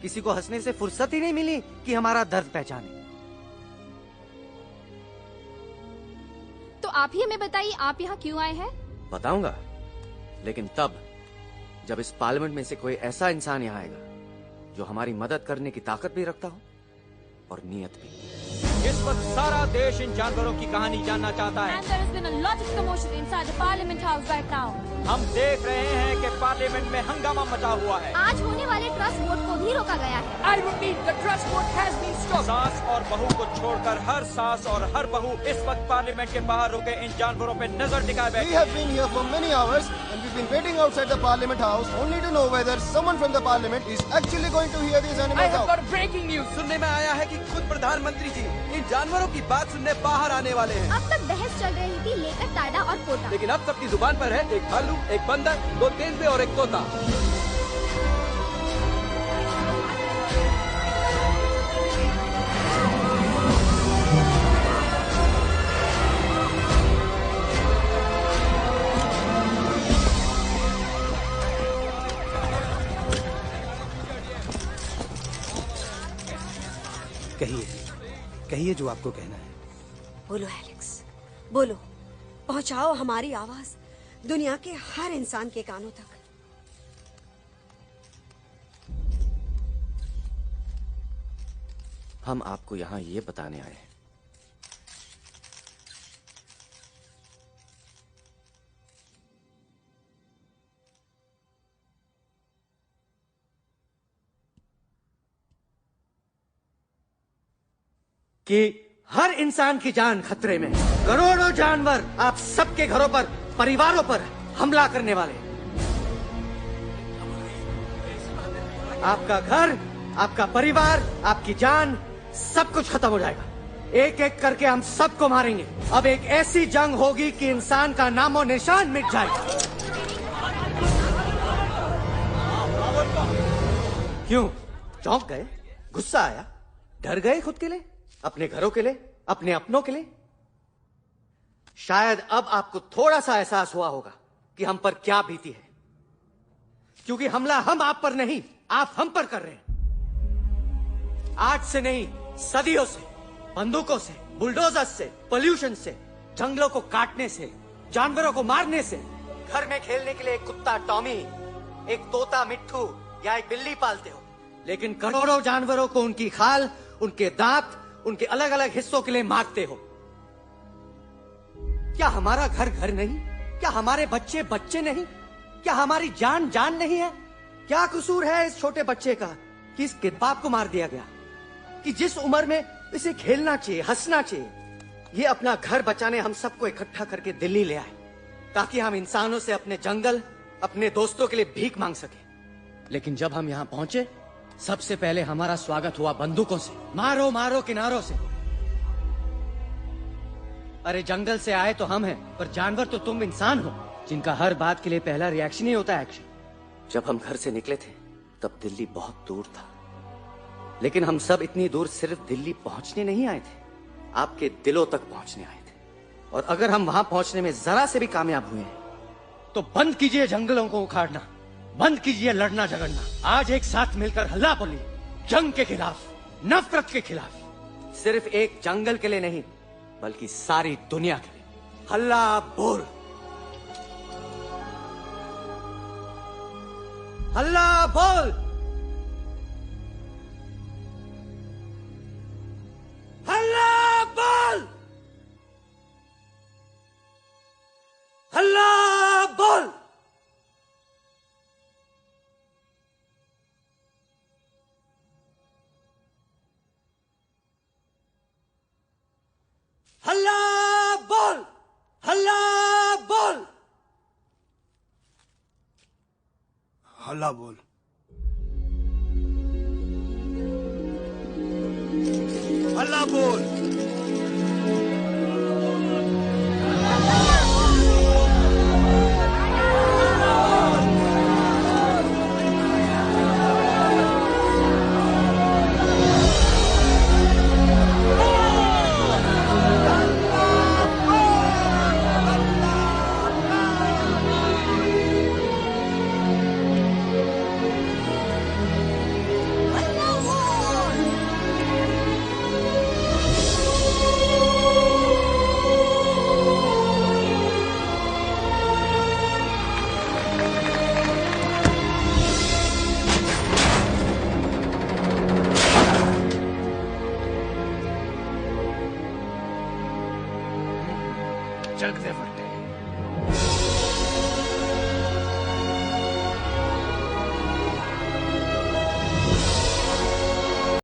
किसी को हंसने से फुर्सत ही नहीं मिली कि हमारा दर्द पहचाने? तो आप ही हमें बताइए, आप यहाँ क्यों आए हैं? बताऊंगा, लेकिन तब जब इस पार्लियामेंट में से कोई ऐसा इंसान यहाँ आएगा जो हमारी मदद करने की ताकत भी रखता हो और नीयत भी। इस वक्त सारा देश इन जानवरों की कहानी जानना चाहता है। And there has been a lot of commotion inside the Parliament House right now. हम देख रहे हैं कि पार्लियामेंट में हंगामा मचा हुआ है। आज होने वाले ट्रस्ट वोट को भी रोका गया है। I repeat, the trust vote has been stopped. सास और बहू को छोड़कर हर सास और हर बहू इस वक्त पार्लियामेंट के बाहर रुके इन जानवरों पे नजर टिकाए बैठे। We have been here for many hours and we've been waiting outside the Parliament House only to know whether someone from the Parliament is actually going to hear these animals out. I have got breaking news. सुनने में आया है कि खुद प्रधानमंत्री जी इन जानवरों की बात सुनने बाहर आने वाले हैं। अब तक बहस चल रही थी लेकर टाडा और पोटा, लेकिन अब सबकी जुबान पर है एक भालू, एक बंदर, 2 तेंदुए और एक तोता। कहिए जो आपको कहना है। बोलो एलेक्स, बोलो, पहुंचाओ हमारी आवाज दुनिया के हर इंसान के कानों तक। हम आपको यहाँ ये बताने आए हैं कि हर इंसान की जान खतरे में। करोड़ों जानवर आप सबके घरों पर, परिवारों पर हमला करने वाले। आपका घर, आपका परिवार, आपकी जान, सब कुछ खत्म हो जाएगा। एक एक करके हम सबको मारेंगे। अब एक ऐसी जंग होगी कि इंसान का नामो निशान मिट जाएगा। क्यों चौंक गए? गुस्सा आया? डर गए खुद के लिए, अपने घरों के लिए, अपने अपनों के लिए? शायद अब आपको थोड़ा सा एहसास हुआ होगा कि हम पर क्या बीती है, क्योंकि हमला हम आप पर नहीं, आप हम पर कर रहे हैं। आज से नहीं, सदियों से, बंदूकों से, बुलडोजर से, पोल्यूशन से, जंगलों को काटने से, जानवरों को मारने से। घर में खेलने के लिए एक कुत्ता टॉमी, एक तोता मिट्ठू या एक बिल्ली पालते हो, लेकिन करोड़ों जानवरों को उनकी खाल, उनके दांत, उनके अलग अलग हिस्सों के लिए मारते हो। क्या हमारा घर घर नहीं? क्या हमारे बच्चे बच्चे नहीं? क्या हमारी जान जान नहीं है? क्या कसूर है इस छोटे बच्चे का कि इसके बाप को मार दिया गया, कि जिस उम्र में इसे खेलना चाहिए, हंसना चाहिए? ये अपना घर बचाने हम सबको इकट्ठा करके दिल्ली ले आए ताकि हम इंसानों से अपने जंगल, अपने दोस्तों के लिए भीख मांग सके। लेकिन जब हम यहाँ पहुंचे, सबसे पहले हमारा स्वागत हुआ बंदूकों से। मारो मारो किनारों से। अरे जंगल से आए तो हम हैं, पर जानवर तो तुम इंसान हो, जिनका हर बात के लिए पहला रिएक्शन ही होता है एक्शन। जब हम घर से निकले थे तब दिल्ली बहुत दूर था, लेकिन हम सब इतनी दूर सिर्फ दिल्ली पहुंचने नहीं आए थे, आपके दिलों तक पहुंचने आए थे। और अगर हम वहां पहुंचने में जरा से भी कामयाब हुए हैं तो बंद कीजिए जंगलों को उखाड़ना, बंद कीजिए लड़ना झगड़ना। आज एक साथ मिलकर हल्ला बोलिए, जंग के खिलाफ, नफरत के खिलाफ। सिर्फ एक जंगल के लिए नहीं, बल्कि सारी दुनिया के लिए। हल्ला बोल, हल्ला बोल, हल्ला बोल, हल्ला बोल। हल्ला बोल, हल्ला बोल, हल्ला बोल, हल्ला बोल। जग दे फटे।